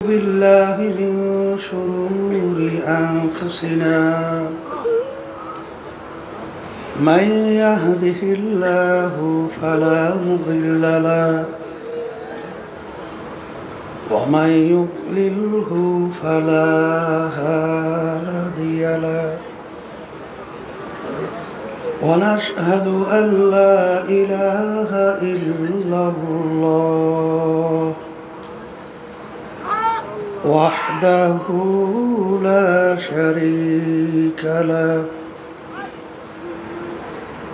بالله من شرور أنفسنا من يهده الله فلا مضل له ومن يضلله فلا هادي له ونشهد أن لا إله إلا الله وحده لا شريك له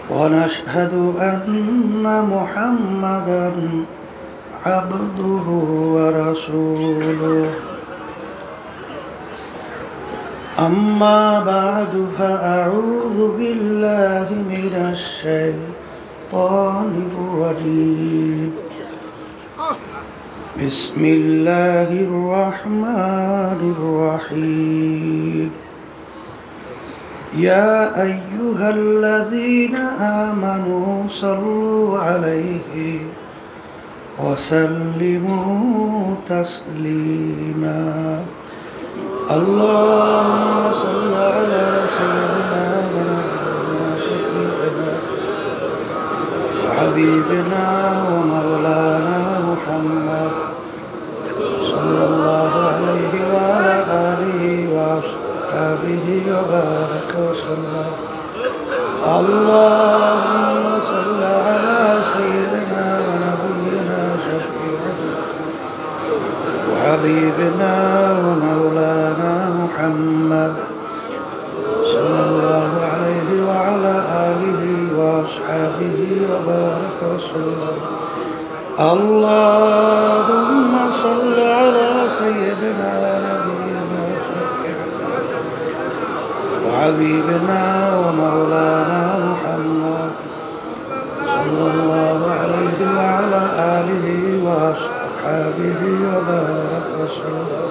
ونشهد أن محمدا عبده ورسوله أما بعد فأعوذ بالله من الشيطان الرجيم بسم الله الرحمن الرحيم يا أيها الذين آمنوا صلوا عليه وسلموا تسليما اللهم صل على سيدنا ونبينا شفيعنا وحبيبنا ومولانا محمد صلى الله عليه وعلى آله وأصحابه وبارك وسلم اللهم صل على سيدنا ونبينا شفيعنا وحبيبنا ومولانا محمد صلى الله عليه وعلى آله وأصحابه وبارك وسلم اللهم صل على سيدنا ونبينا وحبيبنا ومولانا محمد صلى الله عليه وعلى آله وأصحابه وبارك وسلم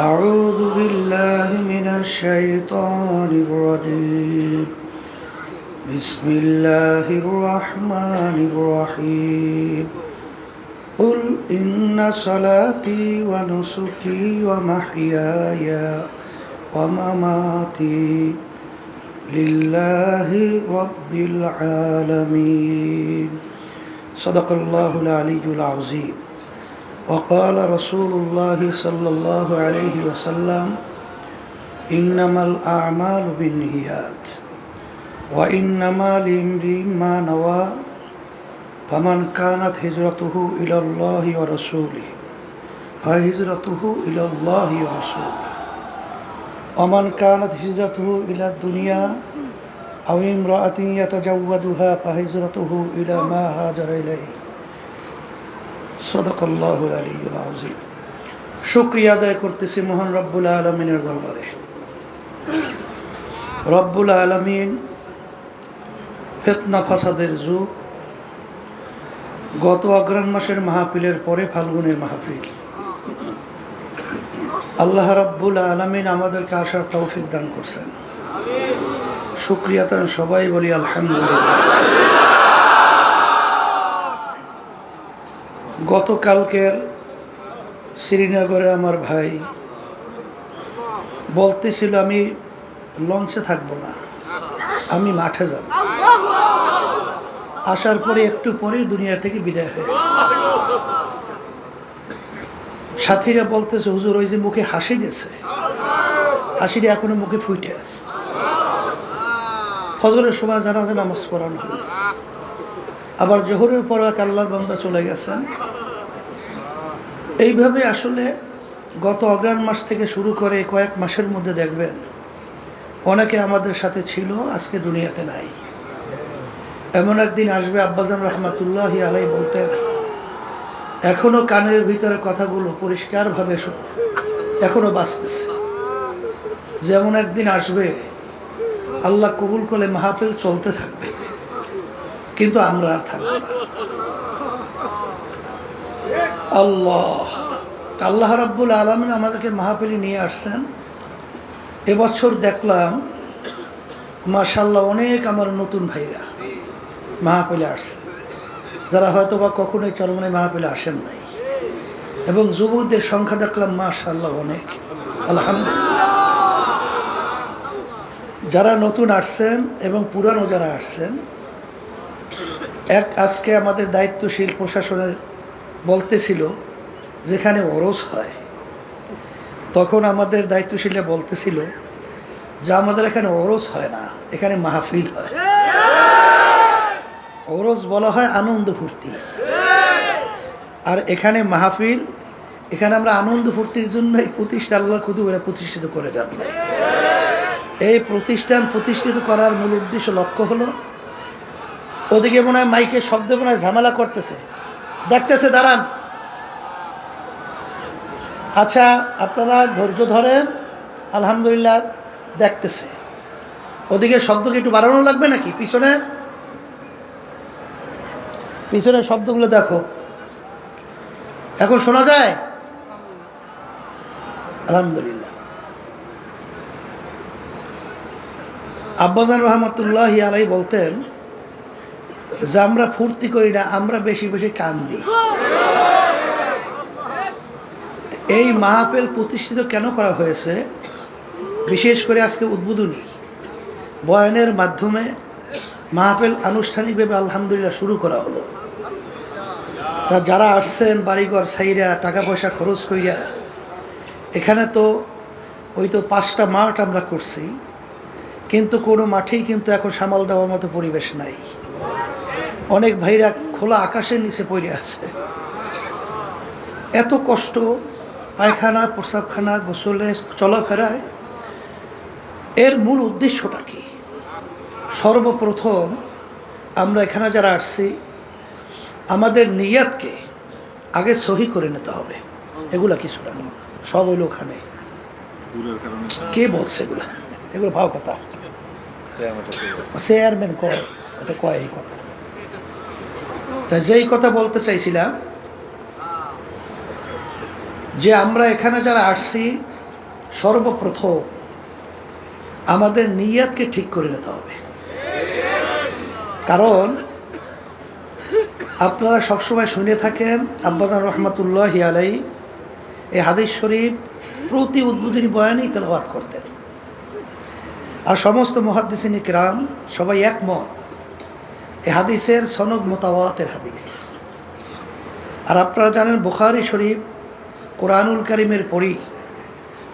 أعوذ بالله من الشيطان الرجيم بسم الله الرحمن الرحيم قل إن صلاتي ونسكي ومحياي ومماتي لله رب العالمين صدق الله العلي العظيم وقال رسول الله صلى الله عليه وسلم إنما الأعمال بالنيات وإنما لامرئ ما نوى فمن كانت هجرته إلى الله ورسوله فهجرته إلى الله ورسوله ومن كانت هجرته إلى الدنيا أو امرأة يتزوجها فهجرته إلى ما هاجر إليه صدق الله العلي العظيم শুকরিয়া আদায় করতেছি মহান রব্বুল আলামিনের দরবারে। রব্বুল আলামিন ফিতনা ফাসাদের যুগ, গত অগ্রহায়ণ মাসের মাহফিলের পরে ফাল্গুনের মাহফিল, আল্লাহ রাব্বুল আলামিন আমাদেরকে আসার তৌফিক দান করছেন। শুকরিয়া তার সবাই বলি আলহামদুলিল্লাহ। গতকালকের শ্রীনগরে আমার ভাই বলতেছিল আমি লঞ্চে থাকবো না, আমি মাঠে যাব। আসার পরে একটু পরেই দুনিয়া থেকে বিদায় হয়ে সাথীরা বলতেছে হুজুর ওই যে মুখে হাসি দিয়েছে, হাসিটা এখনো মুখে ফুটে আছে। ফজরের সময় জানাজা নামাজ পড়ানো হলো, আবার জোহরের পর এক আল্লাহর বান্দা চলে গেছেন। এইভাবে আসলে গত অগ্রহায়ণ মাস থেকে শুরু করে কয়েক মাসের মধ্যে দেখবেন অনেকে আমাদের সাথে ছিল, আজকে দুনিয়াতে নাই। এমন একদিন আসবে, আব্বাজান রহমাতুল্লাহি আলাইহি বলতেন, এখনো কানের ভিতরে কথাগুলো পরিষ্কারভাবে এখনো বাঁচতেছে। যেমন একদিন আসবে, আল্লাহ কবুল করলে মাহফিল চলতে থাকবে, কিন্তু আমরা আর থাকবো না। আল্লাহ রাব্বুল আলামিন আমাদেরকে মাহফিলে নিয়ে আসছেন। এবছর দেখলাম মাশাআল্লাহ অনেক আমার নতুন ভাইরা মাহফিলে আসছে, যারা হয়তো বা কখনোই চরমনাই মাহফিলে আসেন নাই, এবং যুবকদের সংখ্যা দেখলাম মাশাআল্লাহ অনেক, আলহামদুলিল্লাহ। যারা নতুন আসছেন এবং পুরানো যারা আসছেন, আজকে আমাদের দায়িত্বশীল প্রশাসনের বলতেছিল যেখানে ওরস হয়, তখন আমাদের দায়িত্বশীলরা বলতেছিল যে আমাদের এখানে ওরস হয় না, এখানে মাহফিল হয়। ওরস বলা হয় আনন্দ ফুর্তি, আর এখানে মাহফিল। এখানে আমরা আনন্দ ফুর্তির জন্য এই প্রতিষ্ঠান আল্লাহর কুতুবে প্রতিষ্ঠিত করে যান। এই প্রতিষ্ঠান প্রতিষ্ঠিত করার মূল উদ্দেশ্য লক্ষ্য হলো, ওদিকে মনে হয় মাইকের শব্দে মনে হয় ঝামেলা করতেছে, দেখতেছে, দাঁড়ান। আচ্ছা, আপনারা ধৈর্য ধরেন, আলহামদুলিল্লাহ দেখতেছে। ওদিকে শব্দকে একটু বাড়ানো লাগবে নাকি? পিছনের শব্দগুলো দেখো, এখন শোনা যায়? আলহামদুলিল্লাহ। আব্বাজান রহমতুল্লাহি আলাইহি বলতেন যে আমরা ফুর্তি করি না, আমরা বেশি বেশি কান্দি। এই মাহফিল প্রতিষ্ঠিত কেন করা হয়েছে? বিশেষ করে আজকে উদ্বোধনী বয়ানের মাধ্যমে মাহফিল আনুষ্ঠানিকভাবে আলহামদুলিল্লাহ শুরু করা হলো। তা যারা আসছেন বাড়িঘর ছাইরা টাকা পয়সা খরচ কইরা, এখানে তো ওই তো 5টা মাঠ আমরা করছি, কিন্তু কোনো মাঠেই কিন্তু এখন সামাল দেওয়ার মতো পরিবেশ নাই। অনেক ভাইরা খোলা আকাশের নিচে পড়ে আছে। এত কষ্ট, পায়খানা, প্রস্রাবখানা, গোসলে, চলাফেরায়। এর মূল উদ্দেশ্যটা কি? সর্বপ্রথম আমরা এখানে যারা আসছি, আমাদের নিয়াতকে আগে সহি করে নিতে হবে। এগুলা কিছু না, সব হইল ওখানে। কে বলছে এগুলা? এগুলো ভালো কথা, চেয়ারম্যান কয়, এটা কয় এই কথা। তাই যেই কথা বলতে চাইছিলাম যে আমরা এখানে যারা আসছি, সর্বপ্রথম আমাদের নিয়াতকে ঠিক করে নিতে হবে। কারণ আপনারা সবসময় শুনে থাকেন আব্বাজান রহমতুল্লাহি আলাইহি এই হাদিস শরীফ প্রতি উদ্বোধনী বয়ানেই তেলাওয়াত করতেন। আর সমস্ত মুহাদ্দিসিন কিরাম সবাই একমত এই হাদিসের সনদ মুতাওয়াতির হাদিস। আর আপনারা জানেন বুখারী শরীফ কোরআনুল কারীমের পরই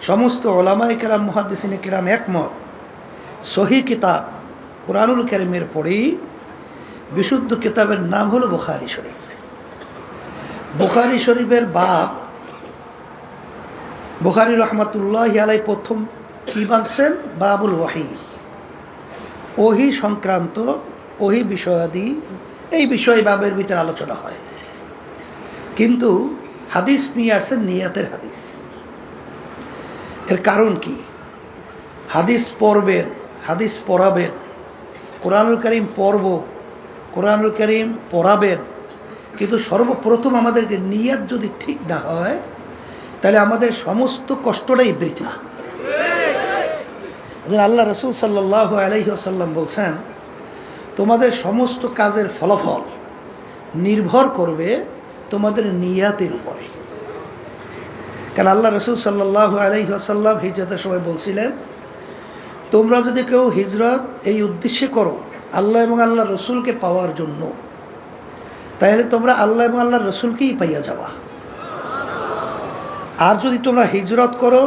সমস্ত উলামায়ে কেরাম, মুহাদ্দিসিন কিরাম একমত, সহিহ কিতাব কোরআনুল কারীমের পরই বিশুদ্ধ কিতাবের নাম হলো বুখারী শরীফ। বুখারী শরীফের বাব বুখারী রহমতুল্লাহি আলাইহি প্রথম কি বাঁধছেন? বাবুল ওয়াহি, ওহি সংক্রান্ত, ওহি বিষয়াদি, এই বিষয় বাবের ভিতরে আলোচনা হয়। কিন্তু হাদিস নিয়ে আসছেন নিয়াতের হাদিস। এর কারণ কি? হাদিস পড়বেন, হাদিস পড়াবেন, কোরআনুল কারীম পড়ব, কোরআনুল কারীম পড়াবেন, কিন্তু সর্বপ্রথম আমাদেরকে নিয়াত যদি ঠিক না হয়, তাহলে আমাদের সমস্ত কষ্টটাই বৃথা। আল্লাহ রাসূল সাল্লাল্লাহু আলাইহি ওয়াসাল্লাম বলছেন, তোমাদের সমস্ত কাজের ফলাফল নির্ভর করবে তোমাদের নিয়াতের উপরে। কারণ আল্লাহ রাসূল সাল্লাল্লাহু আলাইহি ওয়াসাল্লাম হিজরতের সময় বলছিলেন, তোমরা যদি কেউ হিজরত এই উদ্দেশ্যে করো আল্লাহ এবং আল্লাহ রসুলকে পাওয়ার জন্য, তাহলে তোমরা আল্লাহ এবং আল্লাহ রসুলকেই পাইয়া যাবা। আর যদি তোমরা হিজরত করো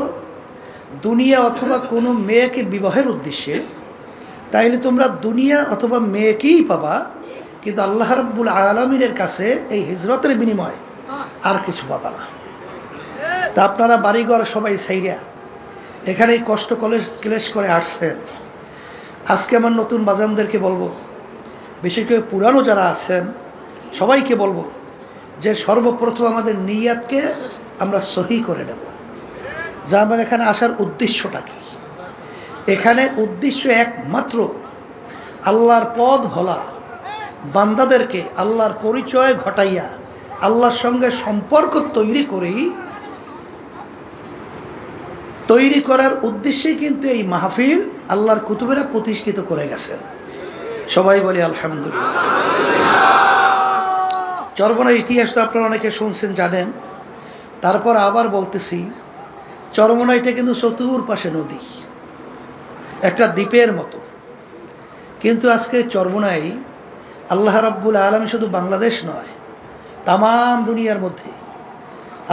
দুনিয়া অথবা কোনো মেয়েকে বিবাহের উদ্দেশ্যে, তাইলে তোমরা দুনিয়া অথবা মেয়েকেই পাবা, কিন্তু আল্লাহ রাব্বুল আলামিনের কাছে এই হিজরতের বিনিময় আর কিছু পাবা না। তা আপনারা বাড়িঘর সবাই ছাইরা এখানেই কষ্ট ক্লেশ করে আসছেন। আজকে আমার নতুন বাজানদেরকে বলবো, বিশেষ করে পুরানো যারা আছেন সবাইকে বলবো যে সর্বপ্রথম আমাদের নিয়াতকে আমরা সহি করে নেব। যা আমার এখানে আসার উদ্দেশ্যটা কি? এখানে উদ্দেশ্য একমাত্র আল্লাহর পথ ভোলা, বান্দাদেরকে আল্লাহর পরিচয় ঘটাইয়া আল্লাহর সঙ্গে সম্পর্ক তৈরি করার উদ্দেশ্যেই কিন্তু এই মাহফিল আল্লাহর কুতুবেরা প্রতিষ্ঠিত করে গেছেন। সবাই বলি আলহামদুলিল্লাহ। চরমনার ইতিহাস তো আপনারা অনেকে শুনছেন, জানেন। তারপর আবার বলতেছি, চরমোনাইটা কিন্তু চতুর্পাশে নদী, একটা দ্বীপের মতো। কিন্তু আজকে চরমোনাই আল্লাহ রাব্বুল আলামিন শুধু বাংলাদেশ নয়, তামাম দুনিয়ার মধ্যে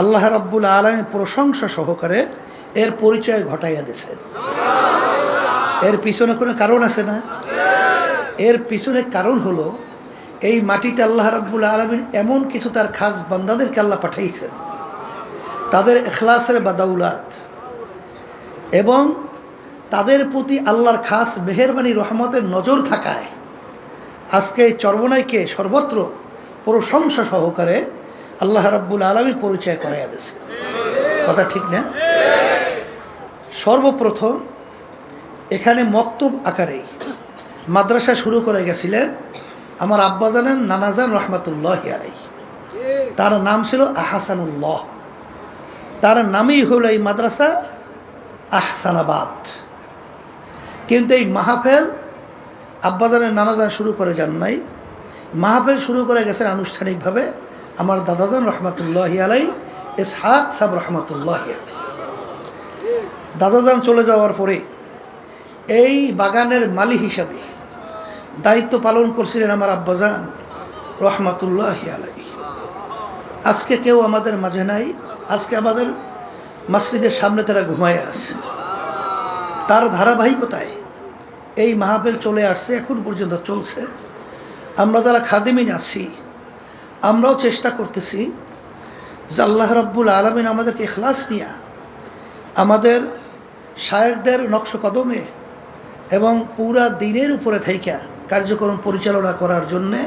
আল্লাহ রাব্বুল আলামিন প্রশংসা সহকারে এর পরিচয় ঘটাইয়া দিয়েছেন। এর পিছনে কোনো কারণ আছে না? এর পিছনে কারণ হলো এই মাটিতে আল্লাহ রাব্বুল আলামিন এমন কিছু তার খাস বান্দাদেরকে আল্লাহ পাঠাইছেন, তাদের ইখলাসের বাদাউলাত এবং তাদের প্রতি আল্লাহর খাস মেহেরবানি রহমতের নজর থাকায় আজকে এই চরমোনাইকে সর্বত্র প্রশংসা সহকারে আল্লাহ রাব্বুল আলামিন পরিচয় করাইয়া দিয়েছে। কথা ঠিক না? সর্বপ্রথম এখানে মক্তব আকারে মাদ্রাসা শুরু করে গেছিলেন আমার আব্বাজানের নানাজান রহমাতুল্লাহ আলাইহি। তার নাম ছিল আহসানুল্লাহ, তার নামেই হলো এই মাদ্রাসা আহসানাবাদ। কিন্তু এই মাহফিল আব্বাজানের নানাজান শুরু করে যান নাই, মাহফিল শুরু করে গেছেন আনুষ্ঠানিকভাবে আমার দাদাজান রহমাতুল্লাহ আলাইহি, ইসহাক সাহেব রহমাতুল্লাহ আলাইহি। দাদাজান চলে যাওয়ার পরে এই বাগানের মালি হিসাবে দায়িত্ব পালন করছিলেন আমার আব্বাজান রহমাতুল্লাহ আলাইহি। আজকে কেউ আমাদের মাঝে নাই, আজকে আমাদের মসজিদের সামনে তারা ঘুমায় আছে। তার ধারাবাহিকতায় এই মাহফিল চলে আসছে, এখন পর্যন্ত চলছে। আমরা যারা খাদিমিন আছি আমরাও চেষ্টা করতেছি যে আল্লাহ রাব্বুল আলামিন আমাদেরকে ইখলাস নিয়ে আমাদের শায়েখদের নকশ কদমে এবং পুরা দিনের উপরে থাইকা কার্যক্রম পরিচালনা করার জন্যে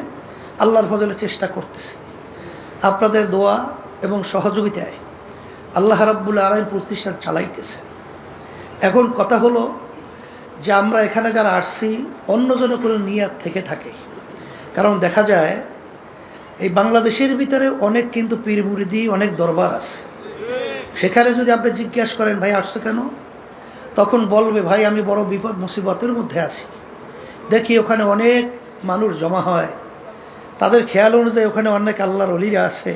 আল্লাহর ফজলে চেষ্টা করতেছি। আপনাদের দোয়া এবং সহযোগিতায় আল্লাহ রাব্বুল আলামিন প্রতিষ্ঠান চালাইতেছে। এখন কথা হলো যে আমরা এখানে যারা আসছি অন্যজনের কোনো নিয়াত থেকে থাকে, কারণ দেখা যায় এই বাংলাদেশের ভিতরে অনেক কিন্তু পীর মুরিদি অনেক দরবার আছে। সেখানে যদি আপনি জিজ্ঞাসা করেন ভাই আসছো কেন, তখন বলবে ভাই আমি বড় বিপদ মুসিবতের মধ্যে আছি। দেখি ওখানে অনেক মানুষ জমা হয়, তাদের খেয়াল অনুযায়ী ওখানে অনেক আল্লাহর ওলিরা আছে,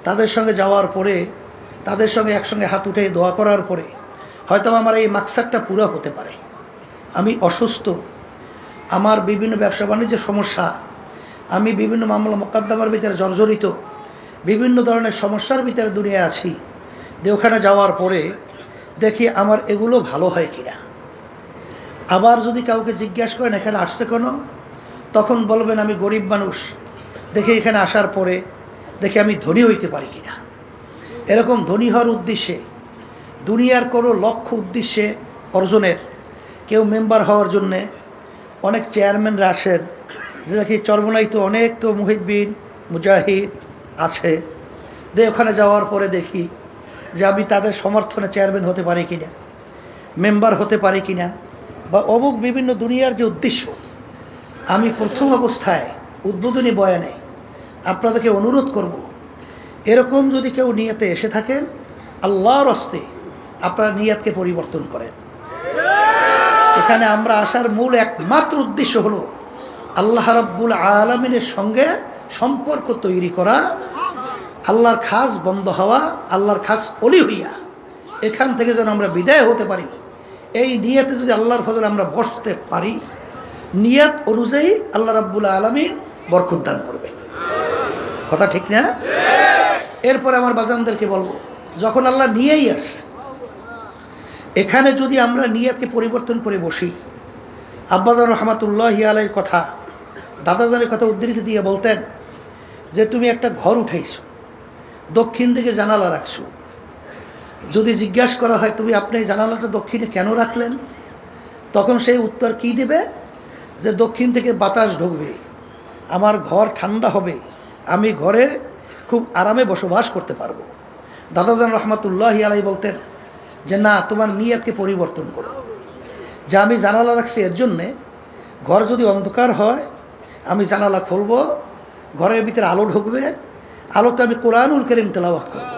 তাদের সঙ্গে যাওয়ার পরে তাদের সঙ্গে একসঙ্গে হাত উঠে দোয়া করার পরে হয়তো আমার এই মাকসাদটা পুরো হতে পারে। আমি অসুস্থ, আমার বিভিন্ন ব্যবসা বাণিজ্যের সমস্যা, আমি বিভিন্ন মামলা মোকদ্দমার ভিতরে জর্জরিত, বিভিন্ন ধরনের সমস্যার ভিতরে দুনিয়া আছি। যে ওখানে যাওয়ার পরে দেখি আমার এগুলো ভালো হয় কিনা। আবার যদি কাউকে জিজ্ঞাসা করেন এখানে আসছে কেন, তখন বলবেন আমি গরিব মানুষ, দেখি এখানে আসার পরে দেখি আমি ধনী হইতে পারি কিনা। এরকম ধনী হওয়ার উদ্দেশ্যে, দুনিয়ার কোনো লক্ষ্য উদ্দেশ্যে অর্জনের, কেউ মেম্বার হওয়ার জন্যে অনেক চেয়ারম্যানরা আসেন, যে দেখি চরমোনাই তো অনেক তো মুহিদ্দিন মুজাহিদ আছে, যে ওখানে যাওয়ার পরে দেখি যে আমি তাদের সমর্থনে চেয়ারম্যান হতে পারি কিনা, মেম্বার হতে পারি কিনা, বা অমুক বিভিন্ন দুনিয়ার যে উদ্দেশ্য। আমি প্রথম অবস্থায় উদ্বোধনী বয়ানে আপনাদেরকে অনুরোধ করব, এরকম যদি কেউ নিয়তে এসে থাকেন আল্লাহর হস্তে আপনার নিয়তকে পরিবর্তন করেন। এখানে আমরা আসার মূল একমাত্র উদ্দেশ্য হলো আল্লাহ রাব্বুল আলামিনের সঙ্গে সম্পর্ক তৈরি করা, আল্লাহর খাস বন্ধ হওয়া, আল্লাহর খাস ওলি হইয়া এখান থেকে যেন আমরা বিদায় হতে পারি। এই নিয়তে যদি আল্লাহর ফজলে আমরা বসতে পারি, নিয়ত অনুযায়ী আল্লাহ রাব্বুল আলামিন বরকত দান করবে। কথা ঠিক না? এরপরে আমার বাজানদেরকে বলবো, যখন আল্লাহ নিয়েই আসছে, এখানে যদি আমরা নিয়তকে পরিবর্তন করে বসি, আব্বাজান রহমাতুল্লাহি আলাইহির কথা, দাদাজানের কথা উদ্ধৃতি দিয়ে বলতেন যে তুমি একটা ঘর উঠাইছো, দক্ষিণ দিকে জানালা রাখছো। যদি জিজ্ঞাসা করা হয় তুমি আপনি জানালাটা দক্ষিণে কেন রাখলেন, তখন সেই উত্তর কি দেবে, যে দক্ষিণ থেকে বাতাস ঢুকবে, আমার ঘর ঠান্ডা হবে, আমি ঘরে খুব আরামে বসবাস করতে পারবো। দাদাজান রহমাতুল্লাহি আলাইহি বলতেন যে না, তোমার নিয়তকে পরিবর্তন করো, যে আমি জানালা রাখছি এর জন্যে ঘর যদি অন্ধকার হয় আমি জানালা খুলব, ঘরের ভিতরে আলো ঢুকবে, আলোতে আমি কোরআনুল কারীম তেলাওয়াত করব,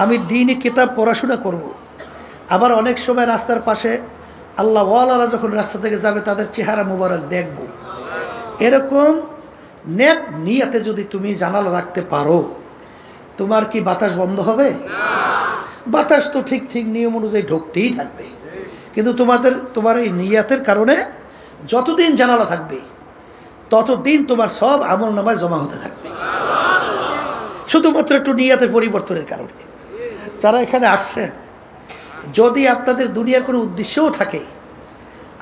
আমি দ্বীনি কিতাব পড়াশোনা করব। আবার অনেক সময় রাস্তার পাশে আল্লাহ ওয়ালারা যখন রাস্তা থেকে যাবে তাদের চেহারা মুবারক দেখব। এরকম নেক নিয়তে যদি তুমি জানালা রাখতে পারো, তোমার কি বাতাস বন্ধ হবে? বাতাস তো ঠিক ঠিক নিয়ম অনুযায়ী ঢুকতেই থাকবে, কিন্তু তোমার এই নিয়াতের কারণে যতদিন জানালা থাকবে ততদিন তোমার সব আমল নামায় জমা হতে থাকবে, শুধুমাত্র একটু নিয়াতের পরিবর্তনের কারণে। যারা এখানে আসছেন, যদি আপনাদের দুনিয়ার কোনো উদ্দেশ্যও থাকে,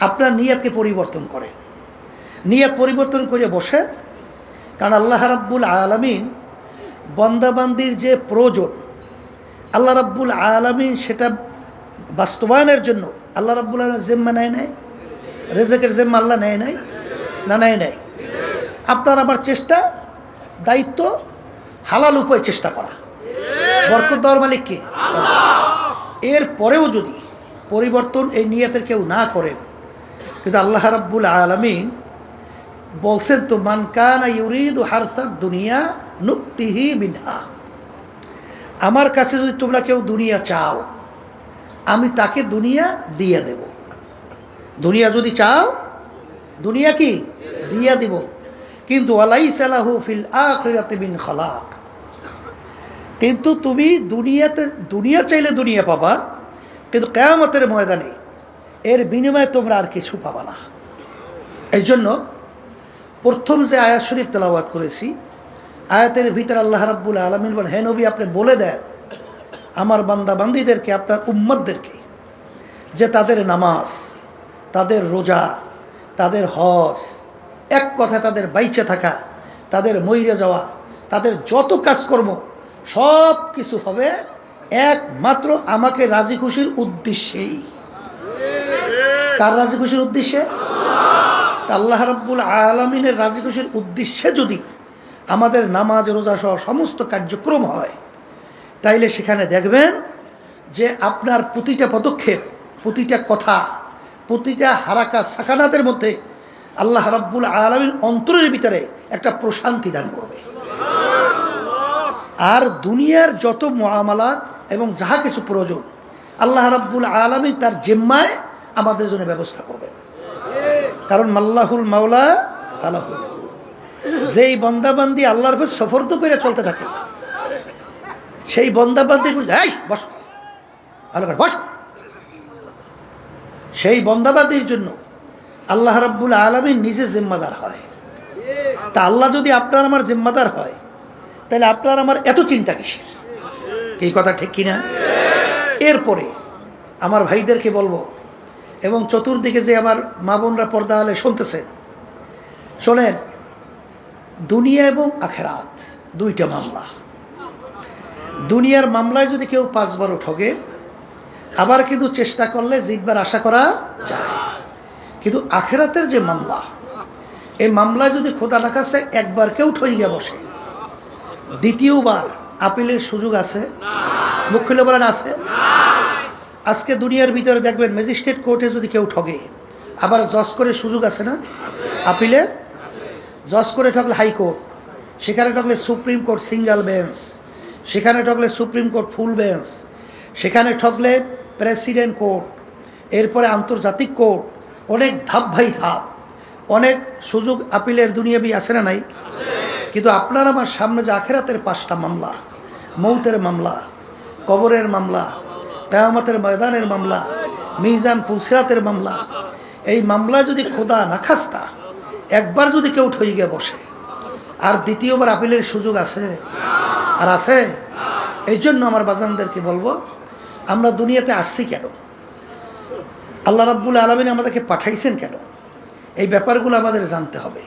আপনার নিয়াতকে পরিবর্তন করে, নিয়াত পরিবর্তন করে বসে। কারণ আল্লাহ রাব্বুল আলামিন বান্দাবান্দির যে প্রয়োজন, আল্লাহ রাব্বুল আলামিন সেটা বাস্তবায়নের জন্য আল্লাহ রাব্বুল আলামিন জিম্মা নেয় নাই? রিজিকের জিম্মা আল্লাহ নেয় নাই? না নেয় নাই? আপনার আমার চেষ্টা, দায়িত্ব হালাল উপায়ে চেষ্টা করা। বরকত দেওয়ার মালিক কে? এর পরেও যদি পরিবর্তন এই নিয়তের কেউ না করেন, কিন্তু আল্লাহ রাব্বুল আলামিন বলছেন তো, মান কানা ইউরিদু হারসাদ দুনিয়া নুক্তিহি মিনহা, আমার কাছে যদি তোমরা কেউ দুনিয়া চাও, আমি তাকে দুনিয়া দিয়ে দেব। দুনিয়া যদি চাও, দুনিয়া কি দিয়া দিব, কিন্তু ওয়ালাইসা লাহু ফিল আখিরাতি মিন খালাক, কিন্তু তুমি দুনিয়া চাইলে দুনিয়া পাবা, কিন্তু কিয়ামতের ময়দানে এর বিনিময়ে তোমরা আর কিছু পাবা না। এই জন্য প্রথম যে আয়াত শরীফ তেলাওয়াত করেছি, আয়াতের ভিতরে আল্লাহ রাব্বুল আলামিন বলেন, হে নবী, আপনি বলে দেন আমার বান্দা বান্দীদেরকে, আপনার উম্মতদেরকে, যে তাদের নামাজ, তাদের রোজা, তাদের হজ, এক কথা তাদের বাইচে থাকা, তাদের মইরে যাওয়া, তাদের যত কাজকর্ম সব কিছু হবে একমাত্র আমাকে রাজি খুশির উদ্দেশ্যেই। কার রাজি খুশির উদ্দেশ্যে? আল্লাহ রাব্বুল আলামিনের রাজি খুশির উদ্দেশ্যে যদি আমাদের নামাজ, রোজা সহ সমস্ত কার্যক্রম হয়, তাইলে সেখানে দেখবেন যে আপনার প্রতিটা পদক্ষেপ, প্রতিটা কথা, প্রতিটা হারাকা সাকানাতের মধ্যে আল্লাহ রাব্বুল আলামিন অন্তরের ভিতরে একটা প্রশান্তি দান করবে। আর দুনিয়ার যত মুআমালাত এবং যাহা কিছু প্রয়োজন আল্লাহ রাব্বুল আলামিন তার জিম্মায় আমাদের জন্য ব্যবস্থা করবেন। কারণ মাল্লাহুল মাওলা আলাহুল, যেই বন্দাবান্দি আল্লাহর উপর সফর্দ করে চলতে থাকে, সেই বন্দাবান্দির বস ভালো করে বস, সেই বন্দাবান্দির জন্য আল্লাহ রাব্বুল আলামিন নিজে জিম্মাদার হয়। তা আল্লাহ যদি আপনার আমার জিম্মাদার হয়, তাহলে আপনার আমার এত চিন্তা কিসের? এই কথা ঠিক কিনা? এরপরে আমার ভাইদেরকে বলবো, এবং চতুর্দিকে যে আমার মা বোনরা পর্দা আলে শুনতেছেন, শোনেন, দুনিয়া এবং আখেরাত দুইটা মামলা। দুনিয়ার মামলায় যদি কেউ 5 বারও ঠকে, আবার কিন্তু চেষ্টা করলে জিতবার আশা করা যায়। কিন্তু আখেরাতের যে মামলা, এই মামলায় যদি খোদা না কাছে একবার কেউ ঠইয়া বসে, দ্বিতীয়বার আপিলের সুযোগ আছে? মুখ খুলে বলেন আছে? আজকে দুনিয়ার ভিতরে দেখবেন ম্যাজিস্ট্রেট কোর্টে যদি কেউ ঠগে, আবার জজ করে সুযোগ আছে না আপিলে? জজ করে ঠকলে হাইকোর্ট, সেখানে ঠকলে সুপ্রিম কোর্ট সিঙ্গেল বেঞ্চ, সেখানে ঠকলে সুপ্রিম কোর্ট ফুল বেঞ্চ, সেখানে ঠকলে প্রেসিডেন্ট কোর্ট, এরপরে আন্তর্জাতিক কোর্ট, অনেক ধাপ ভাই ধাপ, অনেক সুযোগ আপিলের দুনিয়াবি আছে না নাই? কিন্তু আপনার আমার সামনে যে আখেরাতের 5টা মামলা, মৌতের মামলা, কবরের মামলা, কিয়ামতের ময়দানের মামলা, মিজান পুলসিরাতের মামলা, এই মামলা যদি খোদা না খাস্তা একবার যদি কেউ ঠই গিয়ে বসে, আর দ্বিতীয়বার আপিলের সুযোগ আছে? আর আছে? এই জন্য আমার বাজানদেরকে বলবো, আমরা দুনিয়াতে আসছি কেন, আল্লাহ রাব্বুল আলামিন আমাদেরকে পাঠাইছেন কেন, এই ব্যাপারগুলো আমাদের জানতে হবে।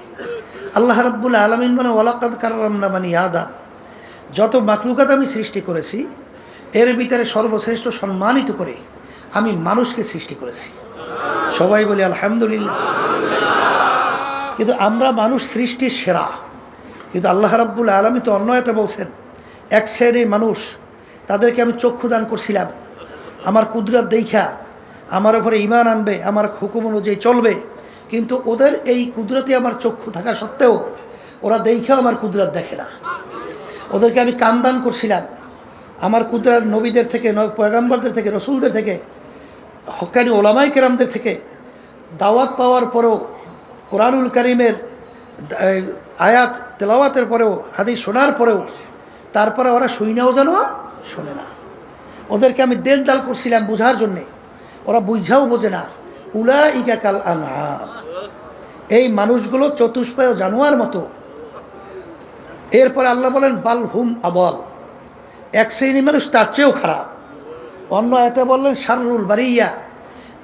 আল্লাহ রাব্বুল আলামিন বলেন, ওয়ালাকাদ কাররামনা বানি আদম, যত মাখলুকাত আমি সৃষ্টি করেছি এর ভিতরে সর্বশ্রেষ্ঠ সম্মানিত করে আমি মানুষকে সৃষ্টি করেছি। সবাই বলি আলহামদুলিল্লাহ। কিন্তু আমরা মানুষ সৃষ্টির সেরা, কিন্তু আল্লাহ রাব্বুল আলামিন তো অন্য এতে বলছেন, এক শ্রেণীর মানুষ, তাদেরকে আমি চক্ষু দান করছিলাম, আমার কুদরত দেখা আমার উপরে ঈমান আনবে, আমার হুকুম অনুযায়ী চলবে, কিন্তু ওদের এই কুদরতে আমার চক্ষু থাকা সত্ত্বেও ওরা দেখাও আমার কুদরত দেখে না। ওদেরকে আমি কান দান করছিলাম, আমার কুদরত নবীদের থেকে, পয়গম্বরদের থেকে, রসুলদের থেকে, হক্কানি ওলামায়ে কেরামদের থেকে দাওয়াত পাওয়ার পরেও, কোরআনুল কারীমের আয়াত তেলাওয়াতের পরেও, হাদিস শোনার পরেও তারপরে ওরা শুইনাও যেন শোনে না। ওদেরকে আমি দেন দাল করছিলাম বোঝার জন্যে, ওরা বুঝাও বোঝে না। উলাইকা কাল আনআম, এই মানুষগুলো চতুষ্পায় জানোয়ার মতো। এরপরে আল্লাহ বলেন বাল হুম আদল, এক শ্রেণীর মানুষ তার চেয়েও খারাপ। অন্য আয়াতে বললেন শাররুল বারিয়া,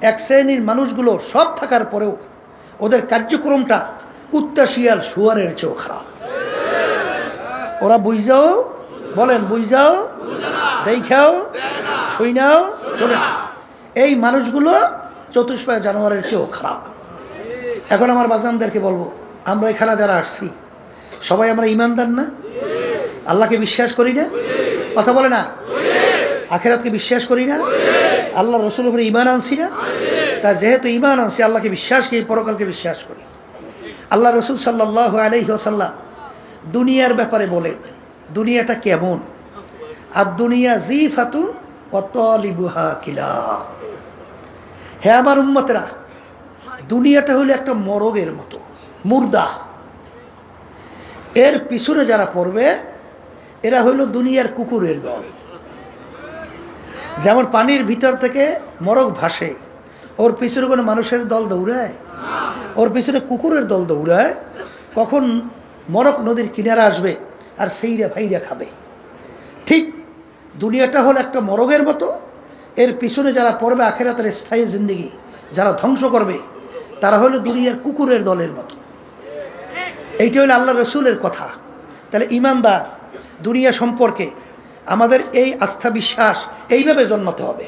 এক শ্রেণীর মানুষগুলো সব থাকার পরেও ওদের কার্যক্রমটা কুত্তা শিয়াল শুয়ারের চেয়েও খারাপ। ওরা বুঝাও, বলেন বুঝাও, দেখাও, শুইনাও, চলে না। এই মানুষগুলো চতুষ্পায় জানোয়ারের চেয়েও খারাপ। এখন আমার বাজানদেরকে বলবো, আমরা এখানে যারা আসছি সবাই আমরা ইমানদার না? আল্লাহকে বিশ্বাস করি না? কথা বলে না? আখিরাতকে বিশ্বাস করি না? আল্লাহ রসুলের উপরে ইমান আনছি না? তা যেহেতু ইমান আনছি, আল্লাহকে বিশ্বাস করি, পরকালকে বিশ্বাস করি। আল্লাহ রসুল সাল্লাল্লাহু আলাইহি ওয়াসাল্লাম দুনিয়ার ব্যাপারে বলেন, দুনিয়াটা কেমন? আর দুনিয়া জিফাতুন ওয়া তালিবুহা কিলাব। হে আমার উম্মতেরা, দুনিয়াটা হলো একটা মরগের মতো, মুর্দা। এর পিছনে যারা পড়বে এরা হইল দুনিয়ার কুকুরের দল। যেমন পানির ভিতর থেকে মরগ ভাসে, ওর পিছনে কোনো মানুষের দল দৌড়ায়? ওর পিছনে কুকুরের দল দৌড়ায়। কখন মরগ নদীর কিনারে আসবে আর সেইরা ভাইরা খাবে। ঠিক দুনিয়াটা হলো একটা মরগের মতো, এর পিছনে যারা পড়বে আখিরাতের স্থায়ী জিন্দেগি যারা ধ্বংস করবে তারা হলো দুনিয়ার কুকুরের দলের মতো। এইটা হলো আল্লাহ রসুলের কথা। তাহলে ইমানদার দুনিয়া সম্পর্কে আমাদের এই আস্থা বিশ্বাস এইভাবে জন্মাতে হবে।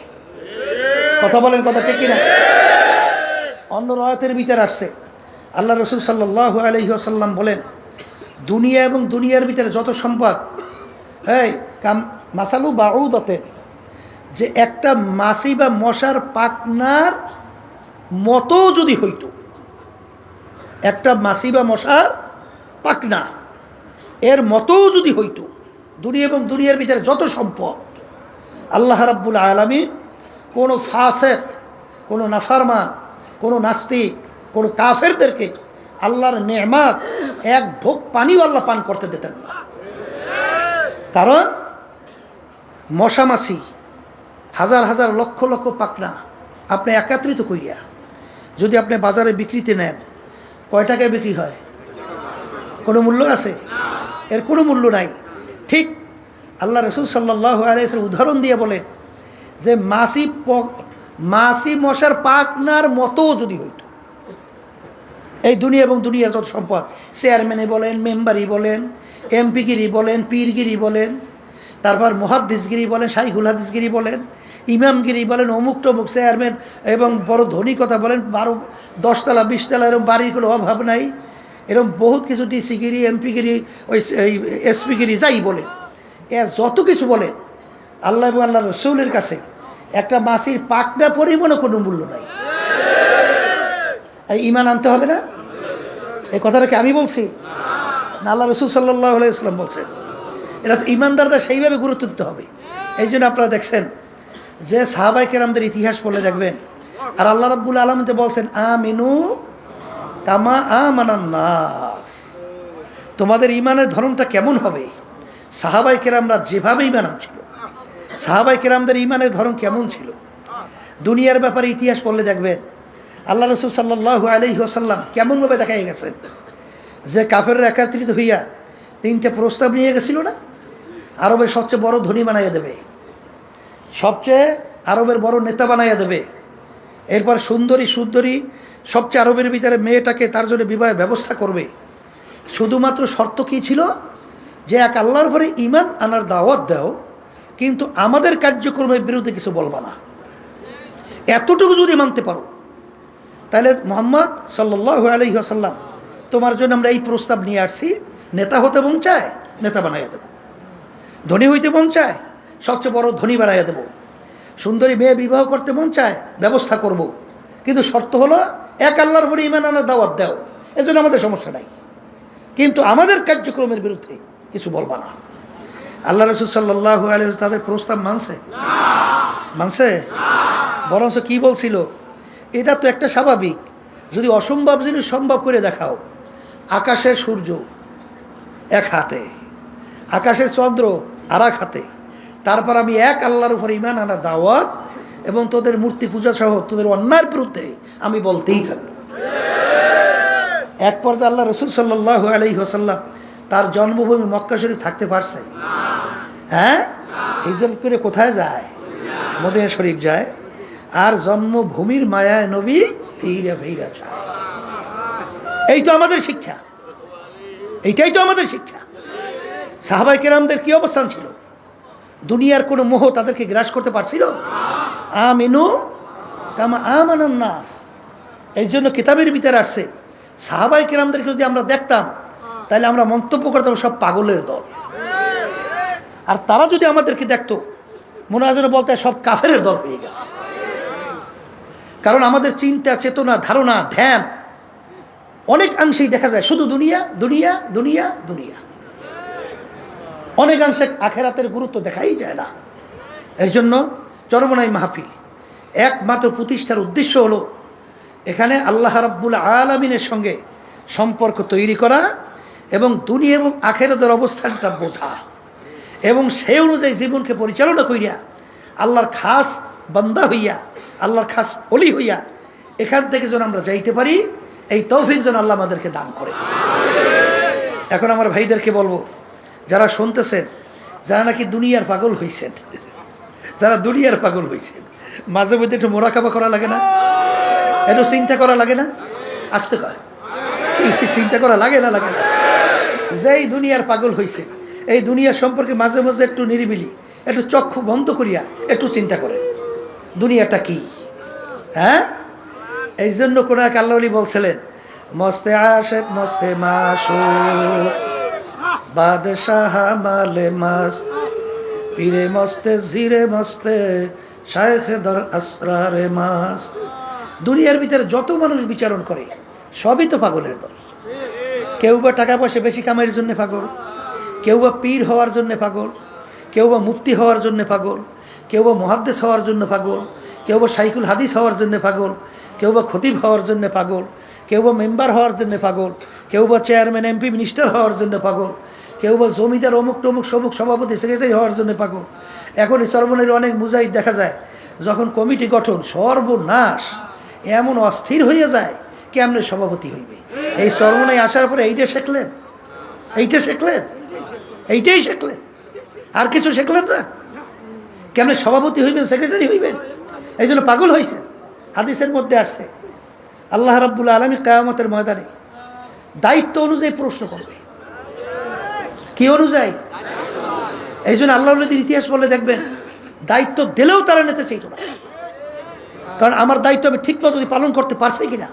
কথা বলেন, কথা ঠিক কিনা? অন্য রায়াতের বিচার আসছে, আল্লাহ রসুল সাল্লাল্লাহু আলাইহি ওয়াসাল্লাম বলেন, দুনিয়া এবং দুনিয়ার ভিতরে যত সম্পদ, এই মাসালু বাউদাতে, যে একটা মাছি বা মশার পাখনার মতো যদি হইতো, একটা মাছি বা মশার পাখনা এর মতোও যদি হইতো, দুনিয়া এবং দুনিয়ার ভিতরে যত সম্পদ, আল্লাহ রাব্বুল আলামিন কোনো ফাসিক, কোনো নাফরমান, কোনো নাস্তিক, কোনো কাফেরদেরকে আল্লাহর নেয়ামত এক ঢোক পানিও আল্লাহ পান করতে দিতেন না। কারণ মশা মাছি হাজার হাজার লক্ষ লক্ষ পাখনা আপনি একত্রিত করিয়া যদি আপনি বাজারে বিক্রিতে নেন, কয় টাকায় বিক্রি হয়? কোনো মূল্য আছে? এর কোনো মূল্য নাই। ঠিক আল্লাহ রসুল সাল্লাল্লাহু আলাইহি ওয়াসাল্লাম উদাহরণ দিয়ে বলেন যে মাছি মশার পাখনার মতো যদি হইতো, এই দুনিয়া এবং দুনিয়ার যত সম্পদ, চেয়ারম্যানে বলেন, মেম্বারি বলেন, এমপিগিরি বলেন, পীরগিরি বলেন, তারপর মুহাদ্দিসগিরি বলেন, শাইখুল হাদিসগিরি বলেন, ইমামগিরি বলেন, অমুক টমুক চেয়ারম্যান এবং বড় ধনী কথা বলেন, 10 তলা 20 তলা এরকম বাড়ির কোনো অভাব নাই, এরকম বহুত কিছু ডিসিগিরি, এমপিগিরি, ওই এসপিগিরি যাই বলেন, এ যত কিছু বলেন, আল্লাহ এবং আল্লাহ রসুলের কাছে একটা মাছির পাখনা পরিমাণও কোনো মূল্য নাই। এই ঈমান আনতে হবে না? এই কথাটা কি আমি বলছি না আল্লাহ রসুল সাল্লাল্লাহু আলাইহি ওয়াসাল্লাম বলছেন? এটা তো ঈমানদারদের সেইভাবে গুরুত্ব দিতে হবে। এই জন্য আপনারা দেখছেন যে সাহাবায়ে কেরামদের ইতিহাস পড়লে দেখবেন, আর আল্লাহ রাব্বুল আলামিন বলছেন আমিনু কামা আমানান নাস, তোমাদের ঈমানের ধরনটা কেমন হবে? সাহাবায়ে কেরামরা যেভাবে ঈমান আনছিল, সাহাবায়ে কেরামদের ঈমানের ধরন কেমন ছিল? দুনিয়ার ব্যাপারে ইতিহাস পড়লে দেখবেন আল্লাহ রসুল সাল্লাল্লাহু আলাইহি ওয়াসাল্লাম কেমনভাবে দেখা গেছেন যে কাফেররা একত্রিত হইয়া 3টে প্রস্তাব নিয়ে গেছিল না, আরবের সবচেয়ে বড় ধনী বানাইয়া দেবে, সবচেয়ে আরবের বড় নেতা বানাইয়া দেবে, এরপর সুন্দরী সবচেয়ে আরবের ভিতরে মেয়েটাকে তার জন্য বিবাহের ব্যবস্থা করবে। শুধুমাত্র শর্ত কী ছিল? যে এক আল্লাহর পরে ঈমান আনার দাওয়াত দাও, কিন্তু আমাদের কার্যক্রমের বিরুদ্ধে কিছু বলবা না। এতটুকু যদি মানতে পারো তাহলে মুহাম্মদ সাল্লাল্লাহু আলাইহি ওয়াসাল্লাম তোমার জন্য আমরা এই প্রস্তাব নিয়ে আসছি, নেতা হতে মন চায় নেতা বানাইয়া দেব, ধনী হইতে মন চায় সবচেয়ে বড় ধনী বানাইয়া দেব, সুন্দরী মেয়ে বিবাহ করতে মন চায় ব্যবস্থা করব, কিন্তু শর্ত হলো এক আল্লাহর উপরে ঈমান আনার দাওয়াত দাও, এজন্য আমাদের সমস্যা নাই, কিন্তু আমাদের কার্যক্রমের বিরুদ্ধে কিছু বলবা না। আল্লাহ রাসূল সাল্লাল্লাহু আলাইহি ওয়াসাল্লাম তাদের প্রস্তাব মানছে? বরঞ্চ কি বলছিল? এটা তো একটা স্বাভাবিক, যদি অসম্ভব জিনিস সম্ভব করে দেখাও, আকাশের সূর্য এক হাতে আকাশের চন্দ্র আরাক হাতে, তারপর আমি এক আল্লাহর উপর ঈমান আনার দাওয়াত এবং তোদের মূর্তি পূজা সহ তোদের অন্যায়ের বিরুদ্ধে আমি বলতেই থাকবো। এক পর্যায়ে আল্লাহ রসুল সাল্লাল্লাহু আলাইহি ওয়াসাল্লাম তার জন্মভূমি মক্কা শরীফ থাকতে পারছে? হ্যাঁ, হিজরত করে কোথায় যায়? মদিনা শরীফ যায়। আর জন্মভূমির মায়ায় নবী ফিরা ফিরা যায়। এই তো আমাদের শিক্ষা, এইটাই তো আমাদের শিক্ষা। সাহাবায়ে কেরামদের কি অবস্থান ছিল? দুনিয়ার কোনো মোহ তাদেরকে গ্রাস করতে পারছিল? আমিনু কামা আমানান নাস। এই জন্য কিতাবের ভিতরে আসছে, সাহাবায়ে কেরামদেরকে যদি আমরা দেখতাম তাহলে আমরা মন্তব্য করতাম সব পাগলের দল। আর তারা যদি আমাদেরকে দেখতো মনে হয় যেন বলতে সব কাফেরের দল হয়ে গেছে। কারণ আমাদের চিন্তা, চেতনা, ধারণা, ধ্যান অনেকাংশেই দেখা যায় শুধু দুনিয়া দুনিয়া দুনিয়া দুনিয়া, অনেকাংশে আখেরাতের গুরুত্ব দেখাই যায় না। এর জন্য চরমনাই মাহফিল একমাত্র প্রতিষ্ঠার উদ্দেশ্য হলো এখানে আল্লাহ রাব্বুল আলামিনের সঙ্গে সম্পর্ক তৈরি করা এবং দুনিয়া এবং আখেরাতের অবস্থানটা বোঝা এবং সেই অনুযায়ী জীবনকে পরিচালনা করিয়া আল্লাহর খাস বান্দা হইয়া, আল্লাহর খাস ওলি হইয়া এখান থেকে যেন আমরা যাইতে পারি, এই তৌফিক যেন আল্লাহ আমাদেরকে দান করে। এখন আমার ভাইদেরকে বলবো, যারা শুনতেছেন, যারা নাকি দুনিয়ার পাগল হইছেন, যারা দুনিয়ার পাগল হইছেন, মাঝে মধ্যে একটু মোরাকাবা করা লাগে না? একটু চিন্তা করা লাগে না? আসতে কয় কি চিন্তা করা লাগে না? লাগে না? যেই দুনিয়ার পাগল হইছে, এই দুনিয়া সম্পর্কে মাঝে মাঝে একটু নিরিবিলি, একটু চক্ষু বন্ধ করিয়া একটু চিন্তা করে দুনিয়াটা কি। হ্যাঁ, এই জন্য কোন এক আল্লাহ ওলি বলছিলেন, মস্তে আশেক মস্তে মাসুক বাদশাহ মালে মাস্ত পীরে মস্তে জিরে মস্তে শায়েখে দর আসরারে মাস্ত। দুনিয়ার ভিতরে যত মানুষ বিচারণ করে সবই তো পাগলের দল। কেউ বা টাকা পয়সা বেশি কামাইয়ের জন্য পাগল, কেউ বা পীর হওয়ার জন্য পাগল, কেউ বা মুফতি হওয়ার জন্য পাগল, কেউ বা মুহাদ্দিস হওয়ার জন্য পাগল, কেউ বা শাইখুল হাদিস হওয়ার জন্য পাগল, কেউ বা খতিব হওয়ার জন্য পাগল, কেউ বা মেম্বার হওয়ার জন্য পাগল, কেউ বা চেয়ারম্যান এমপি মিনিস্টার হওয়ার জন্য পাগল, কেউ বা জমিদার অমুক টমুক সমুক সভাপতি সেক্রেটারি হওয়ার জন্য পাগল। এখন এই চরমনের অনেক মুজাহিদ দেখা যায় যখন কমিটি গঠন সর্বনাশ, এমন অস্থির হয়ে যায় কেমনে সভাপতি হইবে। এই চরমনায় আসার পরে এইটা শিখলেন, এইটা শিখলেন, এইটাই শিখলেন, আর কিছু শিখলেন না। কেমনে সভাপতি হইবেন, সেক্রেটারি হইবেন, এই জন্য পাগল হয়েছেন। হাদিসের মধ্যে আসছে আল্লাহ রাব্বুল আলামিন কিয়ামতের ময়দানে দায়িত্ব অনুযায়ী প্রশ্ন করবে। কি অনুযায়ী? এই জন্য আল্লাহ নবীর ইতিহাস বলে দেখবেন দায়িত্ব দিলেও তারা নিতে চাইত না। কারণ আমার দায়িত্ব আমি ঠিক মতো যদি পালন করতে পারছি কিনা,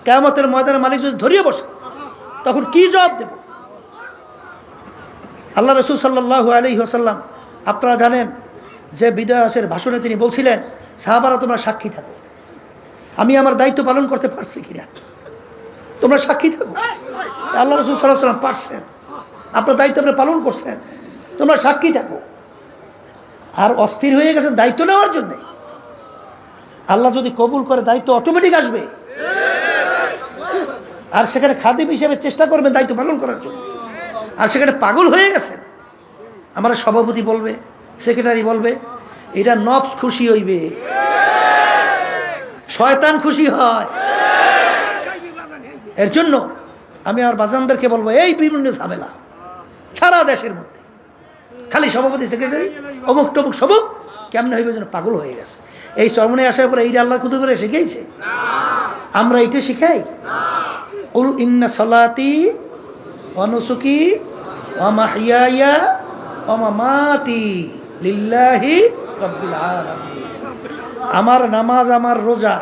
কিয়ামতের ময়দানে মালিক যদি ধরিয়ে বসে তখন কি জবাব দেব? আল্লাহ রাসূল সাল্লাল্লাহু আলাইহি ওয়াসাল্লাম আপনারা জানেন যে বিদায় হজের ভাষণে তিনি বলছিলেন, সাহাবারা তোমরা সাক্ষী থাকো, আমি আমার দায়িত্ব পালন করতে পারছি কিনা, তোমরা সাক্ষী থাকো। আল্লাহ রাসূল সাল্লাল্লাহু আলাইহি ওয়াসাল্লাম পারছেন, আপনার দায়িত্ব আপনি পালন করছেন, তোমরা সাক্ষী থাকো। আর অস্থির হয়ে গেছেন দায়িত্ব নেওয়ার জন্য। আল্লাহ যদি কবুল করে দায়িত্ব অটোমেটিক আসবে। আর সেখানে খাদিম হিসেবে চেষ্টা করবেন দায়িত্ব পালন করার জন্য। আর সেখানে পাগল হয়ে গেছেন, আমার সভাপতি বলবে, সেক্রেটারি বলবে, এটা নফস খুশি হইবে, শয়তান খুশি হয়। এর জন্য আমি আমার বাজানদেরকে বলবো, এই বিভিন্ন ঝামেলা সারা দেশের মধ্যে খালি সভাপতি সেক্রেটারি অমুক টমুক সবুক কেমনে হইবে যেন পাগল হয়ে গেছে। এই চরমনে আসার পরে এইটা আল্লাহর কুতুবে শিখাইছে? আমরা এইটা শিখাই? কুল ইন্না সালাতি ওয়া নুসুকি ওয়া মাহইয়ায়া ওয়া মামাতি লিল্লাহি রাব্বিল আলামিন। আমার নামাজ, আমার রোজা,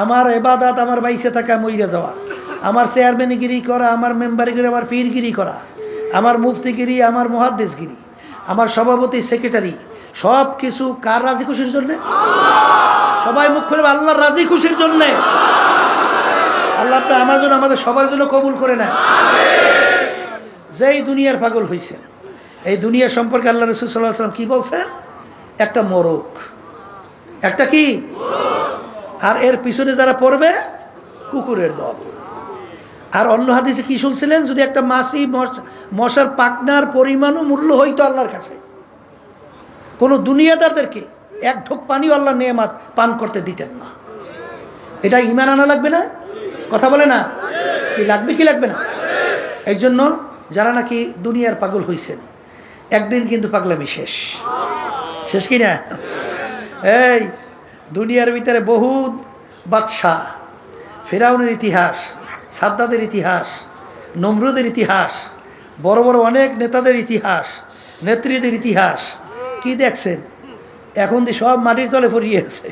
আমার ইবাদত, আমার বাইসে থাকা মইরা যাওয়া, আমার চেয়ারম্যানগিরি করা, আমার মেম্বারগিরি, আমার পীরগিরি করা, আমার মুফতিগিরি, আমার মুহাদ্দিসগিরি, আমার সভাপতি সেক্রেটারি, সব কিছু কার রাজি খুশির জন্য? সবাই মুখ খুলে আল্লাহর রাজি খুশির জন্য। আল্লাহ আপনি আমার জন্য, আমাদের সবার জন্য কবুল করে নেন। যেই দুনিয়ার পাগল হয়েছেন, এই দুনিয়া সম্পর্কে আল্লাহ রাসূল সাল্লাল্লাহু আলাইহি ওয়াসাল্লাম কি বলছেন? একটা মোরগ, একটা কি, আর এর পিছনে যারা পড়বে কুকুরের দল। আর অন্য হাদিসে কি শুনছিলেন, যদি একটা মাছি মশার পাকনার পরিমাণও মূল্য হইতো আল্লাহর কাছে, কোন দুনিয়াদারদেরকে এক ঢোক পানিও আল্লাহ নেয়ামত পান করতে দিতেন না। এটা ঈমান আনা লাগবে না? কথা বলে না? কি লাগবে কি লাগবে না? এই জন্য যারা নাকি দুনিয়ার পাগল হইছেন, একদিন কিন্তু পাগলামি শেষ, শেষ কি না? এই দুনিয়ার ভিতরে বহুত বাদশাহ, ফেরাউনের ইতিহাস, সাদ্দাদের ইতিহাস, নমরুদের ইতিহাস, বড় বড় অনেক নেতাদের ইতিহাস, নেত্রীদের ইতিহাস কি দেখছেন? এখন দিয়ে সব মাটির তলে পড়িয়ে আছে।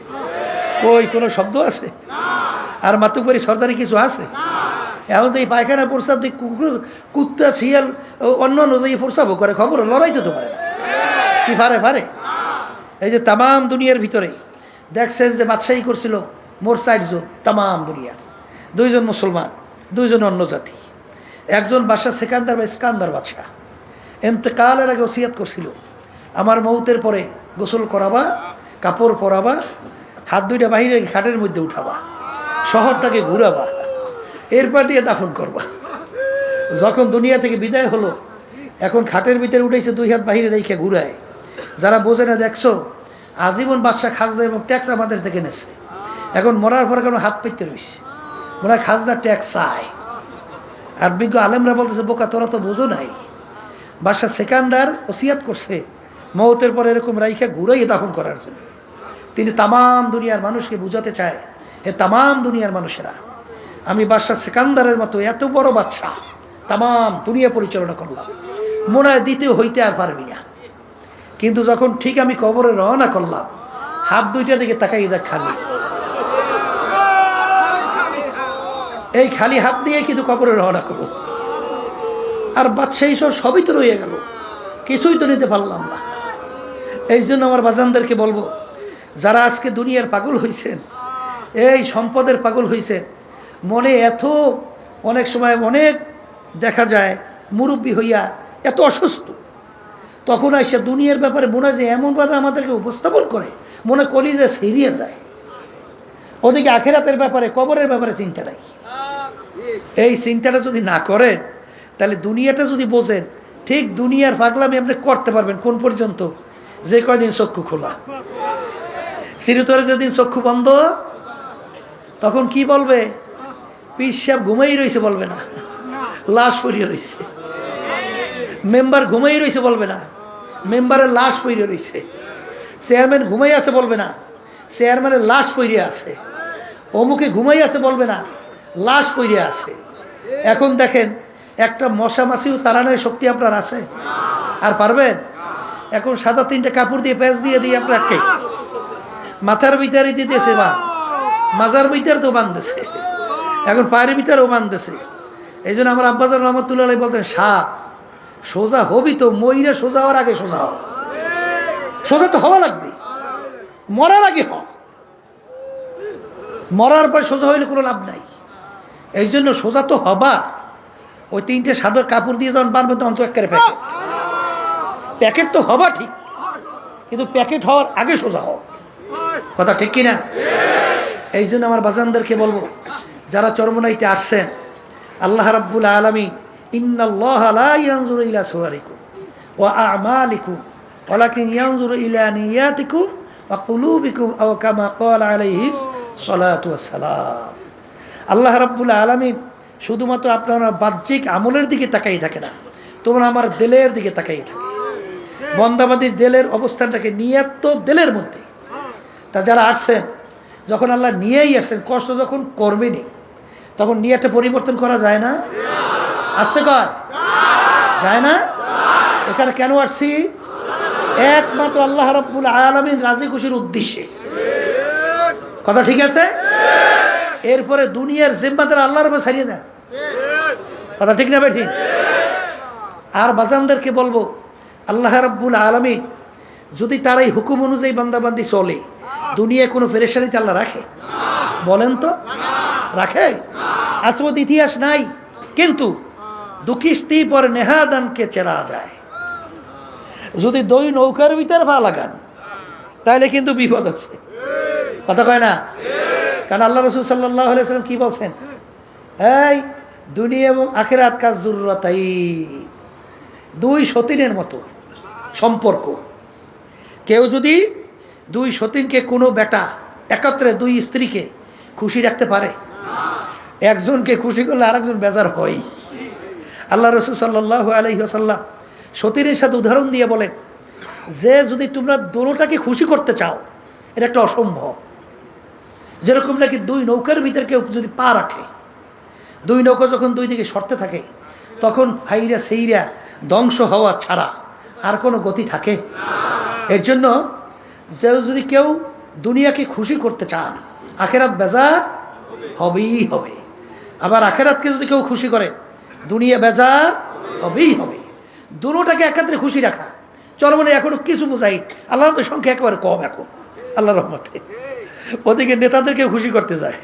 ওই কোনো শব্দ আছে? আর মাতুকবাড়ি সরদারি কিছু আছে? এখন তো এই পায়খানা প্রস্তাব দিয়ে কুত্তা শিয়াল অন্য অনুযায়ী প্রস্তাবও করে, খবর লড়াইতে তো পারে না। কি পারে? এই যে তামাম দুনিয়ার ভিতরে দেখছেন যে বাদশাহী করছিল মোর 4 জন, তামাম দুনিয়ার 2 জন মুসলমান, 2 জন অন্য জাতি। একজন বাদশাহ সেকান্দার বা ইস্কান্দার বাদশাহ এন্তেকালের আগে ওসিয়াত করছিল, আমার মৌতের পরে গোসল করাবা, কাপড় পরাবা, হাত দুইটা বাহিরে খাটের মধ্যে উঠাবা, শহরটাকে ঘুরাবা, এরপর দিয়ে দাফন করবা। যখন দুনিয়া থেকে বিদায় হলো, এখন খাটের ভিতরে উঠেছে, 2 হাত বাহিরে রেখে ঘুরায়। যারা বোঝে না, দেখছো আজীবন বাদশা খাজনা এবং ট্যাক্স আমাদের থেকে নেছে, এখন মরার পরে কেন হাত পেতে রয়েছে, মনে খাজনা ট্যাক্স চায়। আর বিজ্ঞ আলেমরা বলতেছে, বোকা তোরা তো বোঝো নাই, বাদশা সেকান্দার ওসিয়াত করছে মৌতের পরে এরকম রাইখা ঘুরাই দাফন করার জন্য। তিনি তামাম দুনিয়ার মানুষকে বুঝাতে চায়, এ তামাম দুনিয়ার মানুষেরা, আমি বাদশা সেকান্দারের মতো এত বড় বাদশা তামাম দুনিয়া পরিচালনা করলাম, মনে হয় দ্বিতীয় হইতে আর পারবি না। কিন্তু যখন ঠিক আমি কবরে রওনা করলাম, হাত দুইটার দিকে তাকাই দেখ খালি, এই খালি হাত দিয়ে কিন্তু কবরে রওনা করো। আর বাদশাহী সবই তো রয়ে গেল, কিছুই তো নিতে পারলাম না। এই জন্য আমার বাজানদেরকে বলবো, যারা আজকে দুনিয়ার পাগল হয়েছেন, এই সম্পদের পাগল হয়েছেন, মনে এত অনেক সময় অনেক দেখা যায় মুরব্বী হইয়া এত অসুস্থ, তখন এসে দুনিয়ার ব্যাপারে মনে হয় যে এমনভাবে আমাদেরকে উপস্থাপন করে, মনে করি যে সিরিয়ে যায়। ওদিকে আখেরাতের ব্যাপারে, কবরের ব্যাপারে চিন্তা নাই। এই চিন্তাটা যদি না করেন, তাহলে দুনিয়াটা যদি বোঝেন, ঠিক দুনিয়ার পাগলামি আপনি করতে পারবেন কোন পর্যন্ত, যে কয়দিন চক্ষু খোলা। চিরতরে যেদিন চক্ষু বন্ধ, তখন কি বলবে? পীর সাহেব ঘুমাই রয়েছে বলবে না, লাশ পড়িয়ে রয়েছে। মেম্বার ঘুমাই রয়েছে বলবে না, মেম্বারের লাশ পড়িয়ে রয়েছে। চেয়ারম্যান ঘুমাই আছে বলবে না, চেয়ারম্যানের লাশ পড়িয়ে আছে। অমুকে ঘুমাই আছে বলবে না, লাশ পড়িয়ে আছে। এখন দেখেন, একটা মশা মাছিও তাড়ানোর শক্তি আপনার আছে? আর পারবেন? এখন সাদা 3টে কাপড় দিয়ে প্যাঁচ দিয়ে আপনার আটকাইছে, মাথার ভিতরে দিতেছে, বা মাজার ভিতরে তো বাঁধতেছে, এখন পায়ের ভিতরেও বাঁধতেছে। এই জন্য আমার আব্বাজান রহমতুল্লাহ আলাইহি বলতেন, সাপ সোজা হবি তো মইরে সোজা হওয়ার আগে সোজা হও। সোজা তো হওয়া লাগবে, মরার আগে হ, মরার পর সোজা হইলে কোনো লাভ নাই। এই জন্য সোজা তো হবা। ওই 3টে সাদা কাপড় দিয়ে যখন বানবে তখন তো একেবারে প্যাকেট, প্যাকেট তো হবা ঠিক, কিন্তু প্যাকেট হওয়ার আগে সোজা হও। কথা ঠিক কিনা? এই জন্য আমার বাজানদেরকে বলবো, যারা চরমনাইতে আসছেন, আল্লাহ রাব্বুল আলামিন ইন্নাল্লাহা লা ইয়ানজুরু ইলা সুওয়ারিকুম ওয়া আ'মালিকুম ওয়ালাকিন ইয়ানজুরু ইলা নিয়াতিকুম ওয়া কুলুবিকুম আও কামা ক্বালা আলাইহিস সালাতু ওয়াস সালাম। আল্লাহ রাব্বুল আলামিন শুধুমাত্র আপনার বাহ্যিক আমলের দিকে তাকাই থাকে না, তোমরা আমার দিলের দিকে তাকাই থাকে। বন্দাবাদীর দিলের অবস্থানটাকে, নিয়ত তো দিলের মধ্যে। তা যারা আসছেন, যখন আল্লাহ নিয়েই আসছেন, কষ্ট যখন করবেনি, তখন নিয়তটা পরিবর্তন করা যায় না? আসতে কয় যায় না? এখানে কেন আসছি? একমাত্র আল্লাহ রাব্বুল আলামিন রাজি খুশির উদ্দেশ্যে। কথা ঠিক আছে? এরপরে দুনিয়ার জিম্মাদার আল্লাহর উপর ছাড়িয়ে দেন। কথা ঠিক না ভাই? ঠিক। আর বাজানদেরকে বলবো, আল্লাহ রাব্বুল আলামিন যদি তার এই হুকুম অনুযায়ী বান্দাবান্দি চলে, দুনিয়ায় কোনো পেরেশানিতে আল্লাহ রাখে? বলেন তো, রাখে? আসবত ইতিহাস নাই, কিন্তু দুকিস্তি পর নেহাদানকে চেরা যায়। যদি 2 নৌকার ভিতরে পা লাগান, তাহলে কিন্তু বিপদ আছে। কথা কয় না? কারণ আল্লাহ রাসূল সাল্লাল্লাহু আলাইহি ওয়াসাল্লাম কি বলছেন? এই দুনিয়া এবং আখিরাত কাজ জরুরতাই, দুই সতীনের মতো সম্পর্ক। কেউ যদি দুই সতীনকে, কোনো বেটা একত্রে দুই স্ত্রীকে খুশি রাখতে পারে? একজনকে খুশি করলে আরেকজন বেজার হয়। আল্লাহ রাসূল সাল্লাল্লাহু আলাইহি ওয়াসাল্লাম সতীনের সাথে উদাহরণ দিয়ে বলেন যে যদি তোমরা দোনোটাকে খুশি করতে চাও, এটা একটা অসম্ভব। যেরকম নাকি দুই নৌকার ভিতরে কেউ যদি পা রাখে, দুই নৌকা যখন দুই দিকে সরতে থাকে, তখন ফাইরা সেইরা ধ্বংস হওয়া ছাড়া আর কোনো গতি থাকে? এর জন্য যদি কেউ দুনিয়াকে খুশি করতে চান, আখেরাত বেজার হবেই হবে। আবার আখেরাতকে যদি কেউ খুশি করে, দুনিয়া বেজার হবেই হবে। দুটোটাকে একাত্রে খুশি রাখা চরমনে এখনো কিছু মুজাহিদ, আল্লাহর তো সংখ্যা একেবারে কম এখন আল্লাহর রহমতে, ওদিকে নেতাদেরকে খুশি করতে যায়,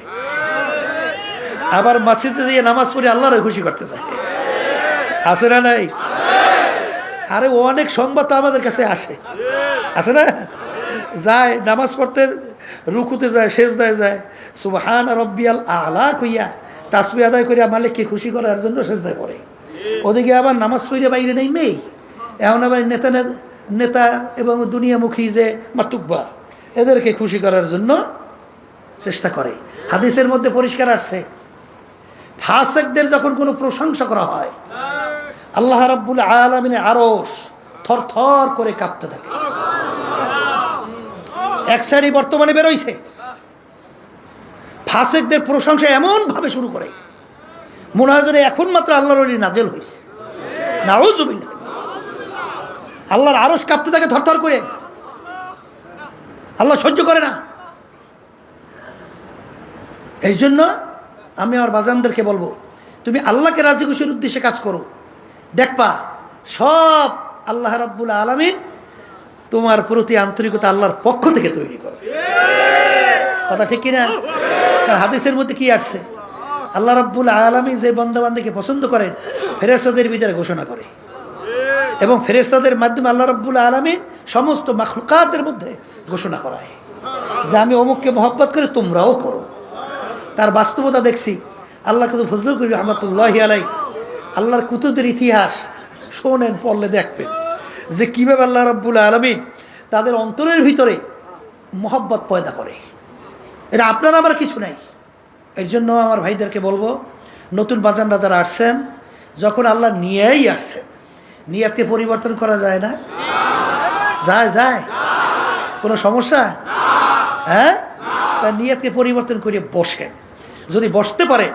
আবার মসজিদে দিয়ে নামাজ পড়ে আল্লাহরে খুশি করতে যায়। আছে না নাই? আরে অনেক সংবাদ তো আমাদের কাছে আসে, আছে না? যায় নামাজ পড়তে, রুকুতে যায়, সেজদায় যায়, সুবহান রাব্বিয়াল আ'লা কইয়া তাসবিহ আদায় করিয়া মালিককে খুশি করার জন্য সেজদায় পড়ে। ওদিকে আবার নামাজ পড়ে বাইরে নেই মেয়ে, এখন আবার নেতা এবং দুনিয়ামুখী যে মাতুব্বা, এদেরকে খুশি করার জন্য চেষ্টা করে। হাদিসের মধ্যে পরিষ্কার আসছে, ফাসিকদের যখন কোনো প্রশংসা করা হয়, আল্লাহ রাব্বুল আলামিনের আরশ থরথর করে কাঁপতে থাকে। এক শ্রেণী বর্তমানে বেরোইছে, ফাসিকদের প্রশংসা এমন ভাবে শুরু করে মনে হয় যেন এখন মাত্র আল্লাহর ওলি নাজেল হয়েছে। নাউযুবিল্লাহ, আল্লাহর আরশ কাঁপতে থাকে থরথর করে, আল্লাহ সহ্য করে না। এই জন্য আমি আমার বাজানদেরকে বলবো, তুমি আল্লাহকে রাজি খুশির উদ্দেশ্যে কাজ করো, দেখবা সব আল্লাহ রাব্বুল আলামিন তোমার প্রতি আন্তরিকতা আল্লাহর পক্ষ থেকে তৈরি করে। কথা ঠিক কিনা? হাদিসের মধ্যে কি আসছে? আল্লাহ রাব্বুল আলামিন যে বান্দাবান্দিকে পছন্দ করেন, ফেরেশতাদের ভিতরে ঘোষণা করে, এবং ফেরেশতাদের মাধ্যমে আল্লাহ রাব্বুল আলামিন সমস্ত মাখলুকাতের মধ্যে ঘোষণা করায় যে আমি অমুককে মহব্বত করে, তোমরাও করো। তার বাস্তবতা দেখছি। আল্লাহ কিন্তু ফজলুল করিম রহমাতুল্লাহি আলাইহি আল্লাহর কুতুবের ইতিহাস শোনেন, পড়লে দেখবেন যে কীভাবে আল্লাহ রাব্বুল আলামিন তাদের অন্তরের ভিতরে মহব্বত পয়দা করে। এটা আপনার আমার কিছু নাই। এর জন্য আমার ভাইদেরকে বলবো, নতুন বাজানরা যারা আসছেন, যখন আল্লাহ নিয়েই আসছেন, নিয়াতকে পরিবর্তন করা যায় না? যায় কোনো সমস্যা? হ্যাঁ, তার নিয়াতকে পরিবর্তন করে বসেন। যদি বসতে পারে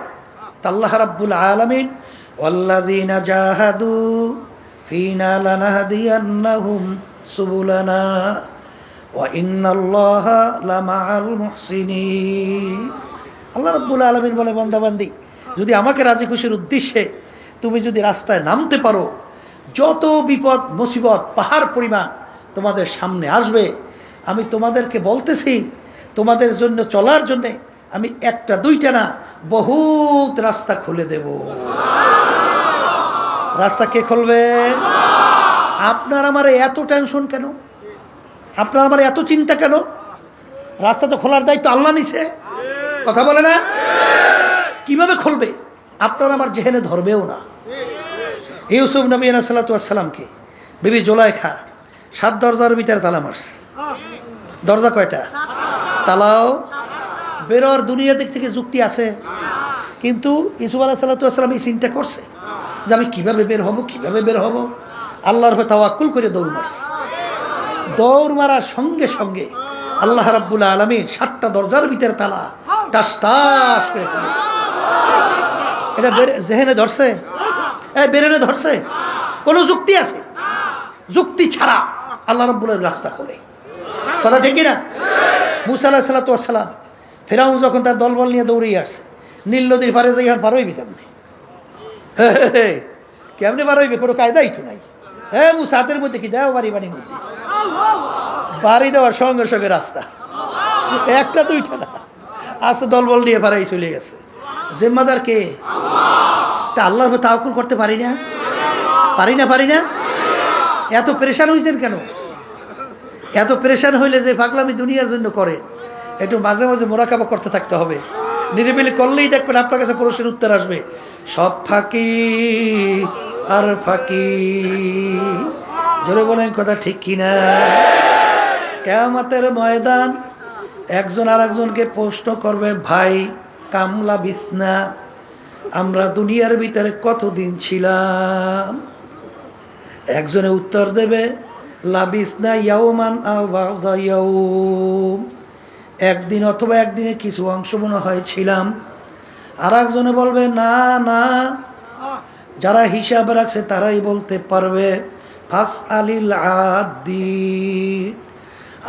তা আল্লাহ রাব্বুল আলামিন ওয়াল্লাযীনা জাহাদু ফীনা লানাহদিয়ান্নাহুম সুবুলানা ওয়া ইন্নাল্লাহা লামাআল মুহসিনিন। আল্লাহ রাব্বুল আলামিন বলে, বান্দাবান্দি যদি আমাকে রাজি খুশির উদ্দেশ্যে তুমি যদি রাস্তায় নামতে পারো, যত বিপদ মুসিবত পাহাড় পরিমাণ তোমাদের সামনে আসবে, আমি তোমাদেরকে বলতেছি তোমাদের জন্য চলার জন্যে আমি একটা দুইটা না, বহুত রাস্তা খুলে দেব। রাস্তা কে খুলবে? আপনার আমার এত টেনশন কেন? আপনার আমার এত চিন্তা কেন? রাস্তা তো খোলার দায়িত্ব আল্লাহ নিছে, কথা বলে না? কিভাবে খুলবে? আপনার আমার জেহেনে ধরবেও না। ইউসুফ নবী আলাইহিস সালাতু ওয়াস সালামকে বিবি জুলাইখা 7 দরজার ভিতরে তালা মারছে। দরজা কয়টা? তালাও বেরোর দুনিয়া দিক থেকে যুক্তি আছে, কিন্তু ইউসুফ আলাইহিস সালাতু ওয়াস সালাম এই চিন্তা করছে যে আমি কিভাবে বের হব। আল্লাহর উপর তাওয়াক্কুল করে দৌড় মারছে। দৌড় মারার সঙ্গে সঙ্গে আল্লাহ রাব্বুল আলামিন 7টা দরজার ভিতরে তালা টাস টাস করে খুলে দিয়েছে। এটা জেহেনে ধরছে? বেরেনে ধরছে? কোনো যুক্তি আছে? যুক্তি ছাড়া আল্লাহ রাব্বুল আলামিন রাস্তা খোলে। কথা ঠিক না? মুসা আলাইহিস সালাতু ওয়াস সালাম ফেরাউন যখন তার দলবল নিয়ে দৌড়িয়ে আসছে, নীল নদীর পারে যাই আর পারইবি কেমনে পারইবে? কোনো কায়দাই তো নাই। মুসা হাতের মধ্যে কি দেওয়া বাড়ির মধ্যে বাড়ি দেওয়ার সঙ্গে সঙ্গে রাস্তা, একটা দুইটা না, আস্তে দলবল নিয়ে পারাই চলে গেছে। জিম্মাদার কে? তা আল্লাহ তাওয়াক্কুল করতে পারি না? এত পেরেশান হয়েছেন কেন? এত পেরেশান হইলে যে পাগলামি দুনিয়ার জন্য করে, একটু মাঝে মাঝে মোরাকাবা করতে থাকতে হবে। নিরিবিলি করলেই দেখবেন আপনার কাছে প্রশ্নের উত্তর আসবে। সব ফাঁকি আর ফাঁকি। জোরে বলেন কথা ঠিক কিনা? কিয়ামতের ময়দান একজন আর একজনকে প্রশ্ন করবে, ভাই কামলা বিছনা, আমরা দুনিয়ার ভিতরে কতদিন ছিলাম? একজনে উত্তর দেবে লাবিসনা ইয়াওমান আও বা'দা ইয়াওম, একদিন অথবা একদিনে কিছু অংশ মনে হয় ছিলাম। আর একজনে বলবে না না, যারা হিসাব রাখছে তারাই বলতে পারবে। ফাস আলিল আদি,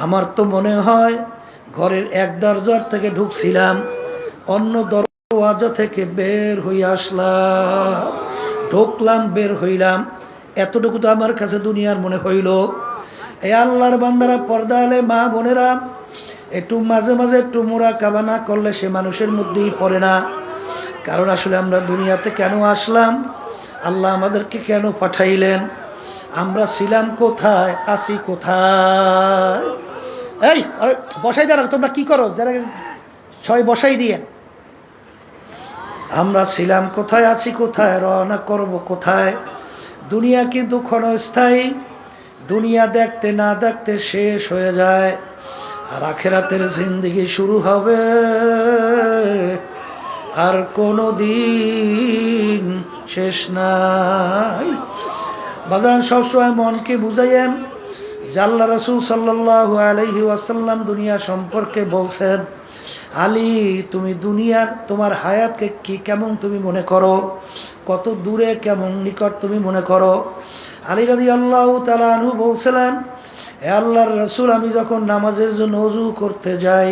আমার তো মনে হয় ঘরের এক দরজার থেকে ঢুকছিলাম, অন্য দরওয়াজা থেকে বের হয়ে আসলাম, ঢুকলাম বের হইলাম, এতটুকু তো আমার কাছে দুনিয়ার মনে হইল। এই আল্লাহর বান্দারা, পর্দা আলে মা বোনেরা, একটু মাঝে মাঝে একটু মুরাকাবা না করলে সে মানুষের মধ্যেই পড়ে না। কারণ আসলে আমরা দুনিয়াতে কেন আসলাম, আল্লাহ আমাদেরকে কেন পাঠাইলেন, আমরা ছিলাম কোথায়, আছি কোথায়? এই আরে বসাই দাঁড়া, তোমরা কি করো, যারা ছয় বসাই দিয়ে, আমরা ছিলাম কোথায়, আছি কোথায়, রওনা করব কোথায়? দুনিয়া কিন্তু ক্ষণস্থায়ী, দুনিয়া দেখতে না দেখতে শেষ হয়ে যায়। আর আখিরাতের জিন্দেগি শুরু হবে, আর কোনো দিন শেষ নাই। বাজান সবসময় মনকে বুঝাইয়েন যে আল্লাহ রাসূল সাল্লাল্লাহু আলাইহি ওয়াসাল্লাম দুনিয়া সম্পর্কে বলছেন, আলী তুমি দুনিয়ার তোমার হায়াতকে কি কেমন তুমি মনে করো, কত দূরে কেমন নিকট তুমি মনে করো? আলী রাদিয়াল্লাহু তাআলা আনহু বলছিলেন, হে আল্লাহর রাসূল, আমি যখন নামাজের জন্য ওযু করতে যাই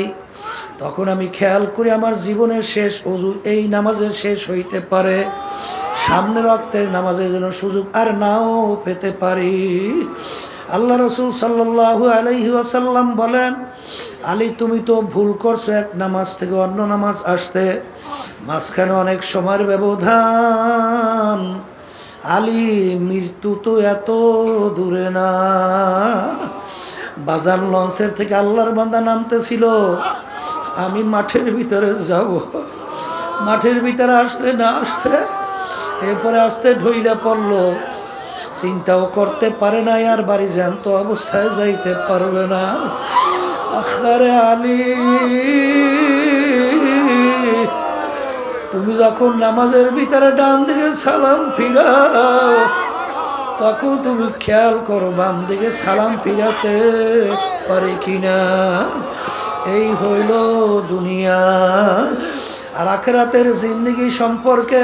তখন আমি খেয়াল করি আমার জীবনের শেষ ওযু এই নামাজের শেষ হইতে পারে, সামনের ওয়াক্তের নামাজের জন্য সুযোগ আর নাও পেতে পারি। আল্লাহ রাসূল সাল্লাল্লাহু আলাইহি ওয়াসাল্লাম বলেন, আলী তুমি তো ভুল করছো এক নামাজ থেকে অন্য নামাজ আসতে, মাঝখানে অনেক সময়ের ব্যবধান। আলী মৃত্যু তো এত দূরে না। বাজার লঞ্চের থেকে আল্লাহর বান্দা নামতেছিল, আমি মাঠের ভিতরে যাব, মাঠের ভিতরে আসতে না আসতে এরপরে আসতে ঢইলা পড়লো, চিন্তাও করতে পারে না আর বাড়ি জ্যান্ত অবস্থায় যাইতে পারবে না। আখরে আলী তুমি যখন নামাজের ভিতরে ডান দিকে সালাম ফিরাও তখন তুমি খেয়াল করো বাম দিকে সালাম ফিরাতে পারে কিনা। এই হইল দুনিয়া। আর আখিরাতের জিন্দেগি সম্পর্কে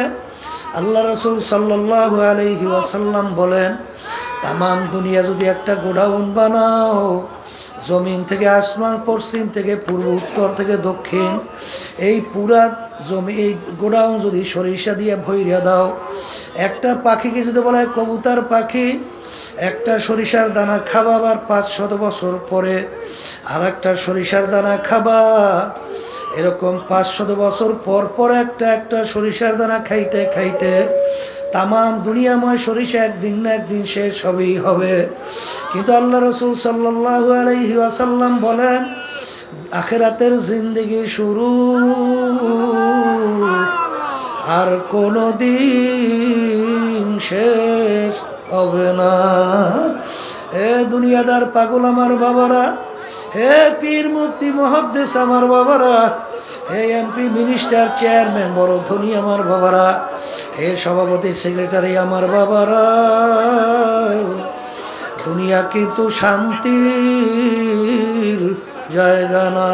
আল্লাহ রাসূল সাল্লাল্লাহু আলাইহি ওয়াসাল্লাম বলেন, তামাম দুনিয়া যদি একটা গোডাউন বানাও, জমিন থেকে আসমান, পশ্চিম থেকে পূর্ব, উত্তর থেকে দক্ষিণ, এই পুরা জমি এই গোডাউন যদি সরিষা দিয়ে ভইরা দাও, একটা পাখিকে যদি বলা হয় কবুতর পাখি, একটা সরিষার দানা খাবা, আবার 500 বছর পরে আর একটা সরিষার দানা খাবা, এরকম 500 বছর পর পর একটা সরিষার দানা খাইতে খাইতে তামাম দুনিয়াময় সরিষা একদিন না একদিন শেষ হবেই হবে। কিন্তু আল্লাহ রাসূল সাল্লাল্লাহু আলাইহি ওয়াসাল্লাম বলেন, আখিরাতের জিন্দেগি শুরু, আর কোনো দিন শেষ হবে না। হে দুনিয়াদার পাগল আমার বাবারা, হে পীর মুফতি মুহাদ্দিস আমার বাবারা, হে এমপি মিনিস্টার চেয়ারম্যান বড় ধনী আমার বাবারা, হে সভাপতি সেক্রেটারি আমার বাবারা, দুনিয়া কিন্তু শান্তির জায়গা না।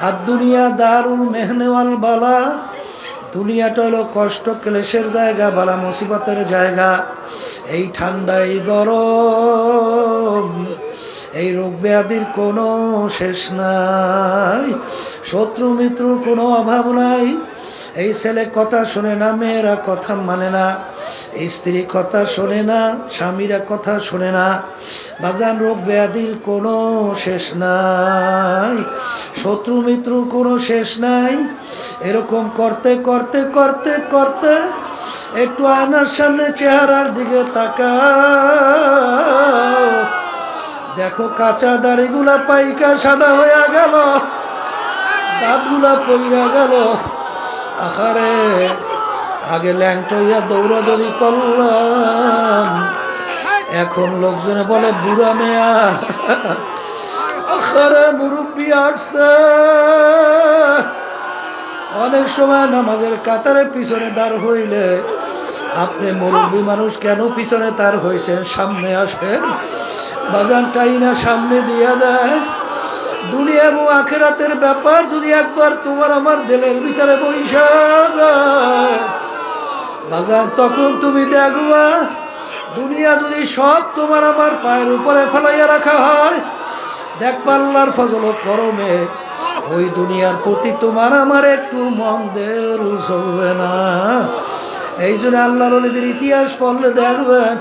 আর দুনিয়া দারুল মেহনেওয়াল বালা, দুনিয়াটা হলো কষ্ট ক্লেশের জায়গা, বালা মুসিবতের জায়গা। এই ঠান্ডাই গরম, এই রোগ ব্যাধির কোনো শেষ নাই, শত্রু মিত্রুর কোনো অভাব নাই। এই ছেলে কথা শোনে না, মেয়েরা কথা মানে না, স্ত্রী কথা শোনে না, স্বামীরা কথা শোনে না। বাজান রোগ ব্যাধির কোনো শেষ নাই, শত্রু মিত্রুর কোনো শেষ নাই। এরকম করতে করতে করতে করতে একটু আয়নার সামনে চেহারার দিকে তাকাও, দেখো কাঁচা দাড়িগুলা পাইকা সাদা হয়ে গেল, দাঁতগুলা পইরা গেল। আখারে আগে ল্যাংটইয়া দৌড়াদৌড়ি করলাম, এখন লোকজনে বলে বুড়া মেয়া। আখারে মুরব্বী আসছে। অনেক সময় নামাজের কাতারে পিছনে দাঁড় হইলে আপনি মুরব্বী মানুষ কেন পিছনে তার হয়েছেন, সামনে আসেন। বাজানটাই না সামনে দিয়ে দেয়। দুনিয়া এবং আখিরাতের ব্যাপার যদি একবার তোমার আমার দিলের ভিতরে বইসা যায় বাজান, তখন তুমি দেখবা দুনিয়া যদি সব তোমার আমার পায়ের উপরে ফেলাইয়া রাখা হয়, দেখবা আল্লাহর ফজল ও করমে ওই দুনিয়ার প্রতি তোমার আমার একটু মন দের চলবে না। এই জন্য আল্লাহর ওলিদের ইতিহাস পড়লে দেখবেন,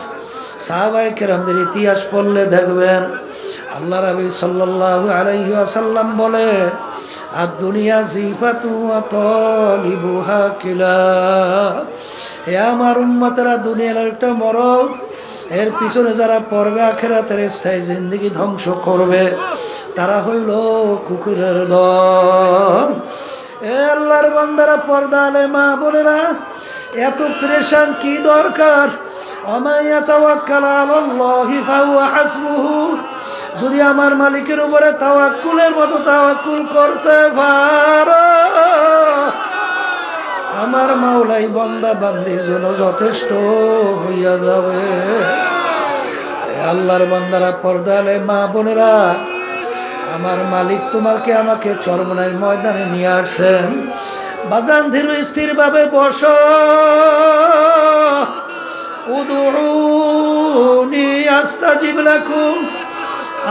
সাহাবায়ে কেরামদের ইতিহাস পড়লে দেখবেন, আল্লাহ রাবী সাল্লাল্লাহু আলাইহি ওয়াসাল্লাম বলে আর দুনিয়া জিফাতু ওয়া তালিবুহা কিলা। হে আমার উম্মতেরা, দুনিয়ার একটা মরক, এর পিছনে যারা পড়বে আখিরাতের স্থায়ী জিন্দেগি ধ্বংস করবে, তারা হইল কুকুরের দল। এ আল্লাহর বান্দারা, পর্দা আলে মা বোনেরা, এত প্রেশান কি দরকার? ওমাইয়া তাওয়াক্কাল আলাল্লাহি ফাহুয়া হাসবুহু। যদি আমার মালিকের উপরে তাওয়াক্কুলের মতো তাওয়াক্কুল করতে পারো, আমার মাওলাই বান্দা বান্দির জন্য যথেষ্ট হইয়া যাবে। আল্লাহর বান্দারা, পর্দালে মা বোনেরা, আমার মালিক তোমাকে আমাকে চরমনার ময়দানে নিয়ে আসছেন। বাজান ধীর স্থির ভাবে বসো। উদউনি আস্তাজিব লাকুম।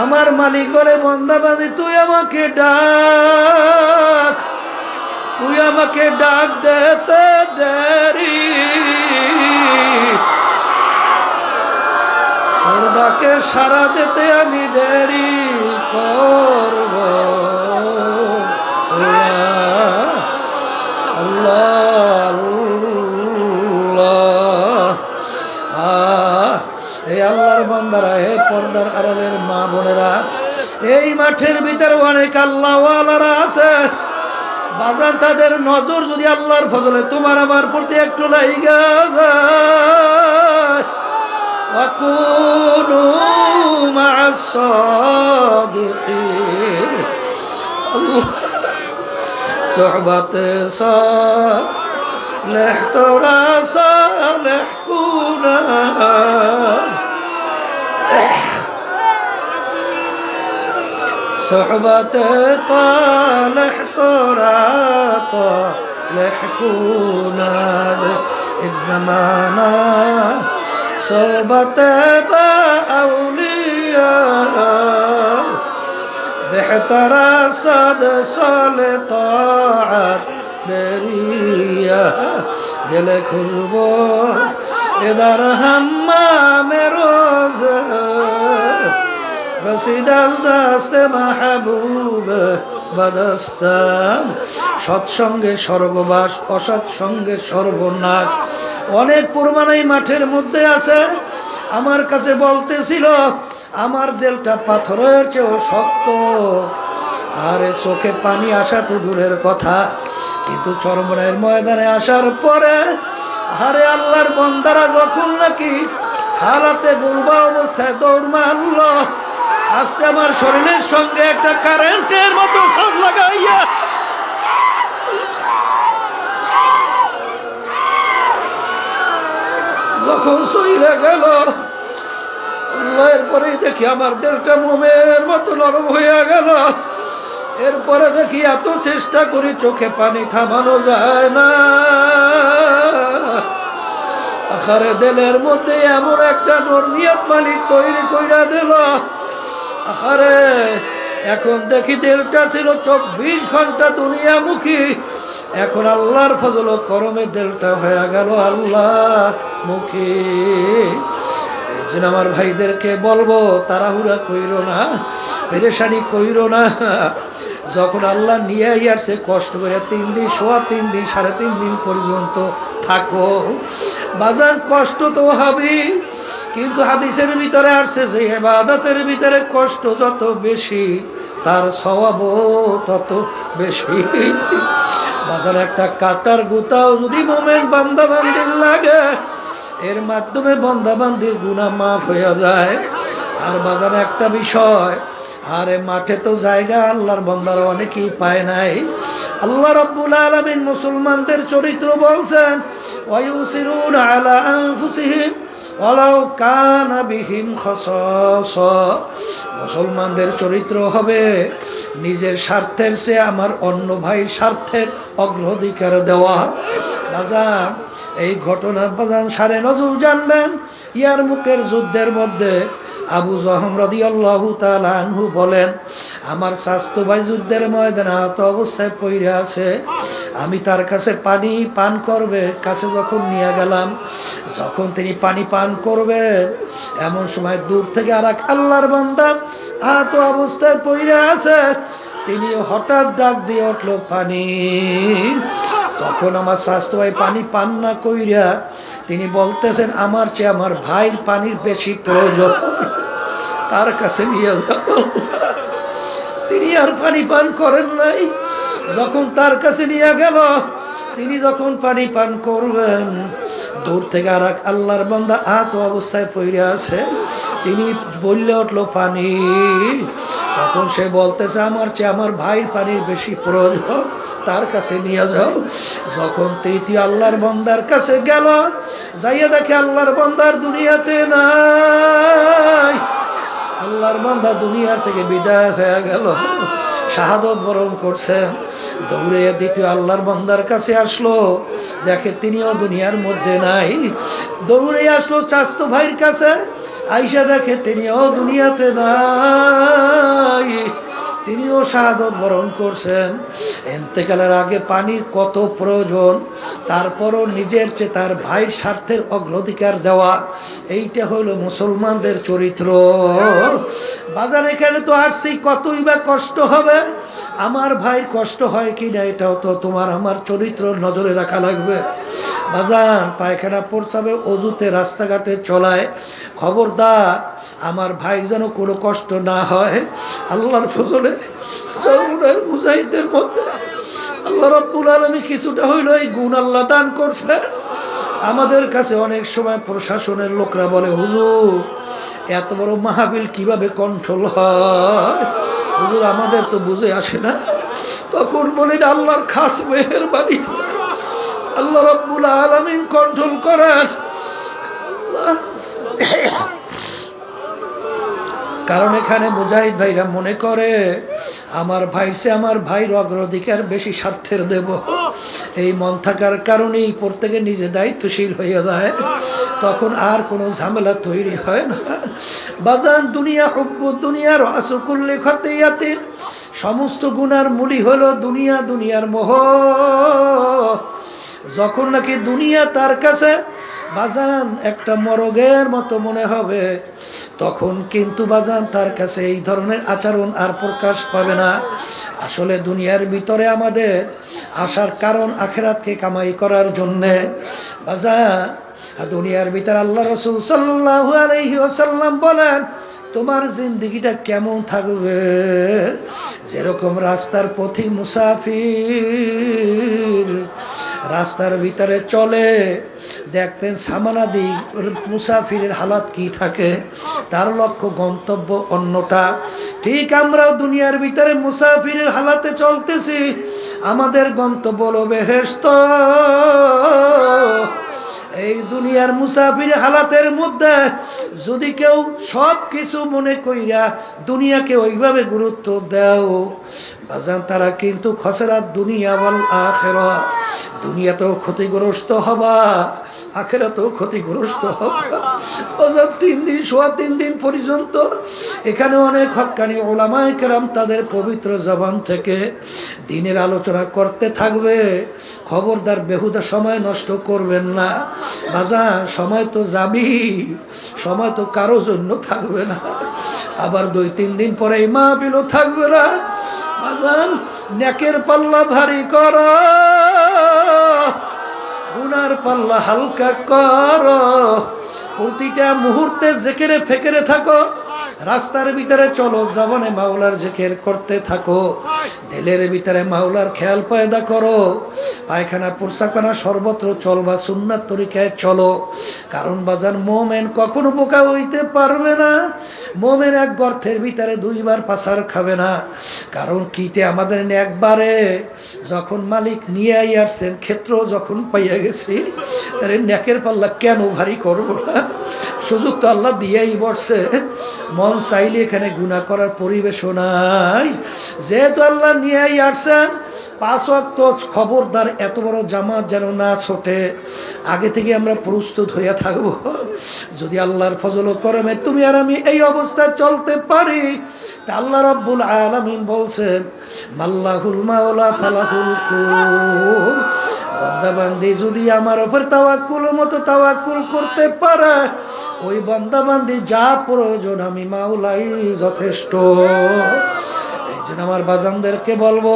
আমার মালিক বলে, বান্দা বান্দি তুই আমাকে ডাক, তুই আমাকে ডাক দেতে দেরি, তোর ডাকে সারা দিতে আমি দেরি করব। আল্লাহ আল্লাহ। এই আল্লাহর বান্দারা, হে পর্দার আড়ালের মা বোনেরা, এই মাঠের ভিতরে অনেক আল্লাহওয়ালারা আছে। বাজান, তাদের নজর যদি আল্লাহর ফজলে তোমার আমার প্রতি একটু লাইগা যায়, ওয়াকুনু মা'আস সাদিকিন। সোহবতে সালেহ তোরা সালেহ কুনা। সোহবতে তালেহ তোরা তালেহ কুনা। এক জামানা সোহবতে বা আউলিয়া বেহতরা সাদ সালে তাআত বেরিয়া। দিলে খুলবো এদার হাম্মামে রোজ, রসিদাল দাস্তে মাহবুব বাদস্তান। সৎসঙ্গে স্বর্গবাস, অসৎসঙ্গে সর্বনাশ। অনেক প্রমাণ এই মাঠের মধ্যে আছে। আমার কাছে বলতেছিল, আমার দিলটা পাথরের চেয়েও শক্ত। আরে চোখে পানি আসা তো দূরের কথা, কিন্তু চরমনাইয়ের ময়দানে আসার পরে আরে আল্লাহর বান্দারা যখন নাকি হালাতে গুলবা অবস্থায় দৌড় মারল, আজকে আমার শরীরের সঙ্গে একটা কারেন্টের মতো শক লাগাইয়া যখন সইরা গেল, এরপরেই দেখি আমার দিলটা মোমের মতো নরম হইয়া গেল। এরপরে দেখি এত চেষ্টা করি, চোখে পানি থামানো যায় না। আখারে দিলের মধ্যে এমন একটা নরমিয়াত মালিক তৈরি কইরা দিল। আখারে এখন দেখি দিলটা ছিল 24 ঘন্টা দুনিয়ামুখী, এখন আল্লাহর ফজল ও করমে দিলটা হয়ে গেল আল্লাহ মুখী। আমার ভাইদেরকে বলবো, তাড়াহুড়া কইরো না, পেরেশানি কইরো না। যখন আল্লাহ নিয়ে আসছে, কষ্ট করে 3 দিন, সোয়া 3 দিন, 3.5 দিন পর্যন্ত থাকো। বাজার কষ্ট তো হবেই, কিন্তু হাদিসের ভিতরে আসছে যে ইবাদতের ভিতরে কষ্ট যত বেশি, তার সওয়াবও তত বেশি। বাজার একটা কাটার গুতাও যদি মোমেন বান্দা বান্দির লাগে, এর মাধ্যমে বান্দা বান্দির গুনাহ মাফ হয়ে যায়। আর বাজার একটা বিষয়, আরে মাঠে তো জায়গা আল্লাহর বান্দারা অনেকেই পায় নাই। আল্লাহ রাব্বুল আলামিন মুসলমানদের চরিত্র বলছেন, ওয়ায়ুসিরুনা আলা আনফুসিহিম ওয়ালাউ কানা বিহিম খাসাসা। মুসলমানদের চরিত্র হবে নিজের স্বার্থের চেয়ে আমার অন্য ভাইয়ের স্বার্থের অগ্রাধিকার দেওয়া। বাজান এই ঘটনা বাজান সারে নজরুল জানবেন। ইয়ারমুকের যুদ্ধের মধ্যে আবু জহম রাদিয়াল্লাহু তাআলা আনহু বলেন, আমার স্বাস্থ্য ভাই যুদ্ধের ময়দানে আহত অবস্থায় পড়ে আছে। আমি তার কাছে পানি পান করবে কাছে যখন নিয়ে গেলাম, যখন তিনি পানি পান করবে এমন সময় দূর থেকে আর এক আল্লাহর বান্দা আহত অবস্থায় পড়ে আছে। তিনি হঠাৎ ডাক দিয়ে উঠল, পানি। তখন আমার স্বাস্থ্য ভাই পানি পান না কইরা তিনি বলতেছেন, আমার চেয়ে আমার ভাইয়ের পানির বেশি প্রয়োজন, তার কাছে নিয়ে যাব। তিনি আর পানি পান করেন নাই। যখন তার কাছে নিয়ে গেল, তিনি যখন পানি পান করবেন, দূর থেকে আর এক আল্লাহর বান্দা আহত অবস্থায় পড়ে আছে। তিনি বললে উঠলো, পানি। তখন সে বলতেছে, আমার চেয়ে আমার ভাইয়ের পানির বেশি প্রয়োজন, তার কাছে নিয়ে যাও। যখন তৃতীয় আল্লাহর বান্দার কাছে গেল, যাইয়া দেখে আল্লাহর বান্দার দুনিয়াতে নাই। আল্লাহর বান্দা দুনিয়ার থেকে বিদায় হয়ে গেল, শাহাদত বরণ করছেন। দৌড়ে দ্বিতীয় আল্লাহর বান্দার কাছে আসলো, দেখে তিনিও দুনিয়ার মধ্যে নাই। দৌড়ে আসলো চাচতো ভাইয়ের কাছে, আইসা দেখে তিনিও দুনিয়াতে নাই, তিনিও শাহাদত বরণ করছেন। ইন্তেকালের আগে পানির কত প্রয়োজন, তারপরও নিজের চেয়ে তার ভাইয়ের স্বার্থের অগ্রাধিকার দেওয়া, এইটা হলো মুসলমানদের চরিত্র। বাজার এখানে তো আসছি, কতই বা কষ্ট হবে, আমার ভাইয়ের কষ্ট হয় কি না এটাও তো তোমার আমার চরিত্র নজরে রাখা লাগবে। বাজান পায়খানা প্রস্রাবে অজুতে রাস্তাঘাটে চলায়, খবরদার আমার ভাই যেন কোনো কষ্ট না হয়। আল্লাহর ফজলে চরমুনার মুজাহিদের মধ্যে আল্লাহ রাব্বুল আলামিন কিছুটা হইল এই গুণ আল্লাহ দান করছে। আমাদের কাছে অনেক সময় প্রশাসনের লোকরা বলে, হুজুর এত বড় মাহফিল কিভাবে কন্ট্রোল হয়, হুজুর আমাদের তো বুঝে আসে না। তখন বলেন, আল্লাহর খাস মেহেরবানি, আল্লাহ রাব্বুল আলামিন কন্ট্রোল করেন। কারণ এখানে মুজাহিদ ভাইরা মনে করে আমার ভাইসে আমার ভাইয়ের অগ্রাধিকার বেশি স্বার্থের দেব, এই মন থাকার কারণেই প্রত্যেকে নিজে দায়িত্বশীল হয়ে যায়, তখন আর কোনো ঝামেলা তৈরি হয় না। বাজান দুনিয়া হুব্বু দুনিয়ার আসুকুল্লি খতিয়াতিন, সমস্ত গুনার মূলই হলো দুনিয়া, দুনিয়ার মোহ। যখন নাকি দুনিয়া তার কাছে বাজান একটা মরগের মতো মনে হবে, তখন কিন্তু বাজান তার কাছে এই ধরনের আচরণ আর প্রকাশ পাবে না। আসলে দুনিয়ার ভিতরে আমাদের আসার কারণ আখিরাতকে কামাই করার জন্যে। বাজান দুনিয়ার ভিতরে আল্লাহ রাসূল সাল্লাল্লাহু আলাইহি ওয়াসাল্লাম বলেন, তোমার জিন্দেগিটা কেমন থাকবে, যেরকম রাস্তার পথি মুসাফির রাস্তার ভিতরে চলে, দেখবেন সামানাদি মুসাফিরের হালাত কি থাকে, তার লক্ষ্য গন্তব্য অন্যটা। ঠিক আমরাও দুনিয়ার ভিতরে মুসাফিরের হালাতে চলতেছি, আমাদের গন্তব্য হলো বেহেশত। এই দুনিয়ার মুসাফির হালাতের মধ্যে যদি কেউ সব কিছু মনে কইরা দুনিয়াকে ওইভাবে গুরুত্ব দাও, বাজান তারা কিন্তু খসরাত দুনিয়া ওয়াল আখিরা, দুনিয়াতেও ক্ষতিগ্রস্ত হবা, আখিরাতেও ক্ষতিগ্রস্ত হবা। বাজান 3 দিন সোয়া 3 দিন পর্যন্ত এখানে অনেক হক্কানি ওলামায়ে কেরাম তাদের পবিত্র জবান থেকে দিনের আলোচনা করতে থাকবে। খবরদার বেহুদা সময় নষ্ট করবেন না বাজান, সময় তো যাবি, সময় তো কারো জন্য থাকবে না। আবার 2-3 দিন পরে এই মাহফিলও থাকবে না। বাজান নেকের পাল্লা ভারী কর, গুনার পাল্লা হালকা কর, প্রতিটা মুহূর্তে জেকেরে ফেকেরে থাকো, রাস্তার ভিতরে চলো, জবানে মাওলার জিকির করতে থাকো, দিলের ভিতরে মাওলার খেয়াল পয়দা করো। পায়খানা প্রস্রাবখানা সর্বত্র চলবা সুন্নাত তরিকায় চলো। কারণ বাজার মোমেন কখনো বোকা হইতে পারবে না। মোমেন এক গর্তের ভিতরে দুইবার পাছার খাবে না। কারণ কিতে আমাদের একবারে যখন মালিক নিয়ে আসছেন, ক্ষেত্র যখন পাইয়া গেছি, তারে নেকের পাল্লা কেন ভারী করবো না? সুযোগ তো আল্লাহ দিয়েই বসছে। মন চাইলে এখানে গুনাহ করার পরিবেশও নাই। যেহেতু আল্লাহ নিয়েই আসছেন, 5 ওয়াক্ত খবরদার এত বড় জামাত যেন না ছোটে। আগে থেকে আমরা প্রস্তুত হইয়া থাকবো। যদি আল্লাহর ফজল ও করমে তুমি আর আমি এই অবস্থায় চলতে পারি, তা আল্লাহ রাব্বুল আলামিন বলছেন, মাল্লাহুল মাওলা ফালাহুল কুল। বান্দা বান্দি যদি আমার উপর তাওয়াক্কুলের মতো তাওয়াক্কুল করতে পারে, ওই বান্দা বান্দি যা প্রয়োজন আমি মাওলাই যথেষ্ট। এই জন্য আমার বাজানদেরকে বলবো,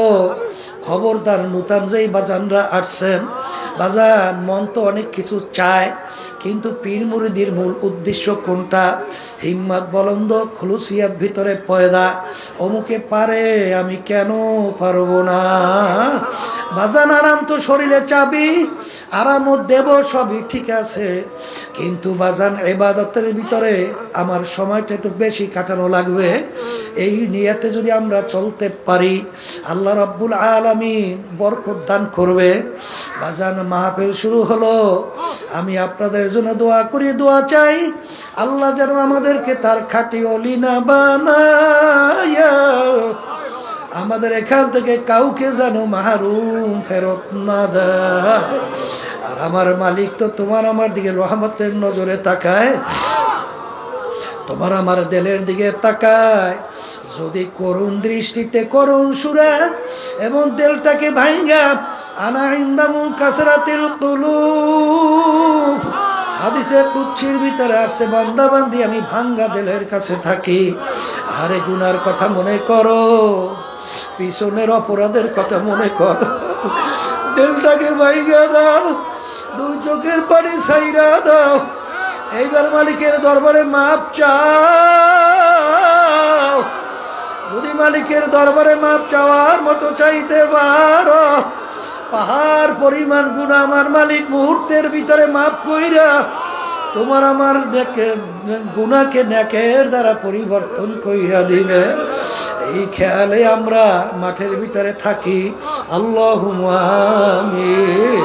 খবরদার নূতন যেই বাজানরা আসছেন, বাজান মন তো অনেক কিছু চায়, কিন্তু পীর মুরিদির মূল উদ্দেশ্য কোনটা? হিম্মত বলন্দ খুলুসিয়াত ভিতরে পয়দা। অমুকে পারে, আমি কেন পারবো না? বাজান আরাম তো শরীরে চাবি, আরামও দেব, সবই ঠিক আছে, কিন্তু বাজান ইবাদতের ভিতরে আমার সময়টা একটু বেশি কাটানো লাগবে। এই নিয়তে যদি আমরা চলতে পারি, আল্লাহ রাব্বুল আলামিন বরকত দান করবে। বাজান মাহফিল শুরু হলো, আমি আপনাদের জন্য দোয়া করি, দোয়া চাই আল্লাহ যেন আমাদেরকে তার খাঁটি ওলি না বানায়া, আমাদের এখান থেকে কাউকে যেন মাহরুম ফেরত না দেয়। আর আমার মালিক তো তোমার আমার দিকে রহমতের নজরে তাকায়, তোমার আমার দিলের দিকে তাকায়। যদি করুণ দৃষ্টিতে করুণ সুরে এবং দিলটাকে ভাঙ্গা, আনা ইনদামু কাসরাতিল কুলুব, হাদিসে কুদসির ভিতরে আসছে, বান্দা বান্দি আমি ভাঙ্গা দিলের কাছে থাকি। আরে গুনার কথা মনে করো, পিছনের অপরাধের কথা মনে করো, দিলটাকে ভাঙ্গা দাও, দুই চোখের পানি ছাইরা দাও। এইবার মালিকের দরবারে মাপ চাও। যদি মালিকের দরবারে মাপ চাওয়ার মতো চাইতে পারো, পাহাড় পরিমাণ গুনাহ আমার মালিক মুহূর্তের ভিতরে মাপ কইরা তোমার আমার গুনাহকে নেকের দ্বারা পরিবর্তন কইরা দিবে। এই খেয়ালে আমরা মাঠের ভিতরে থাকি। আল্লাহুম্মা আমিন।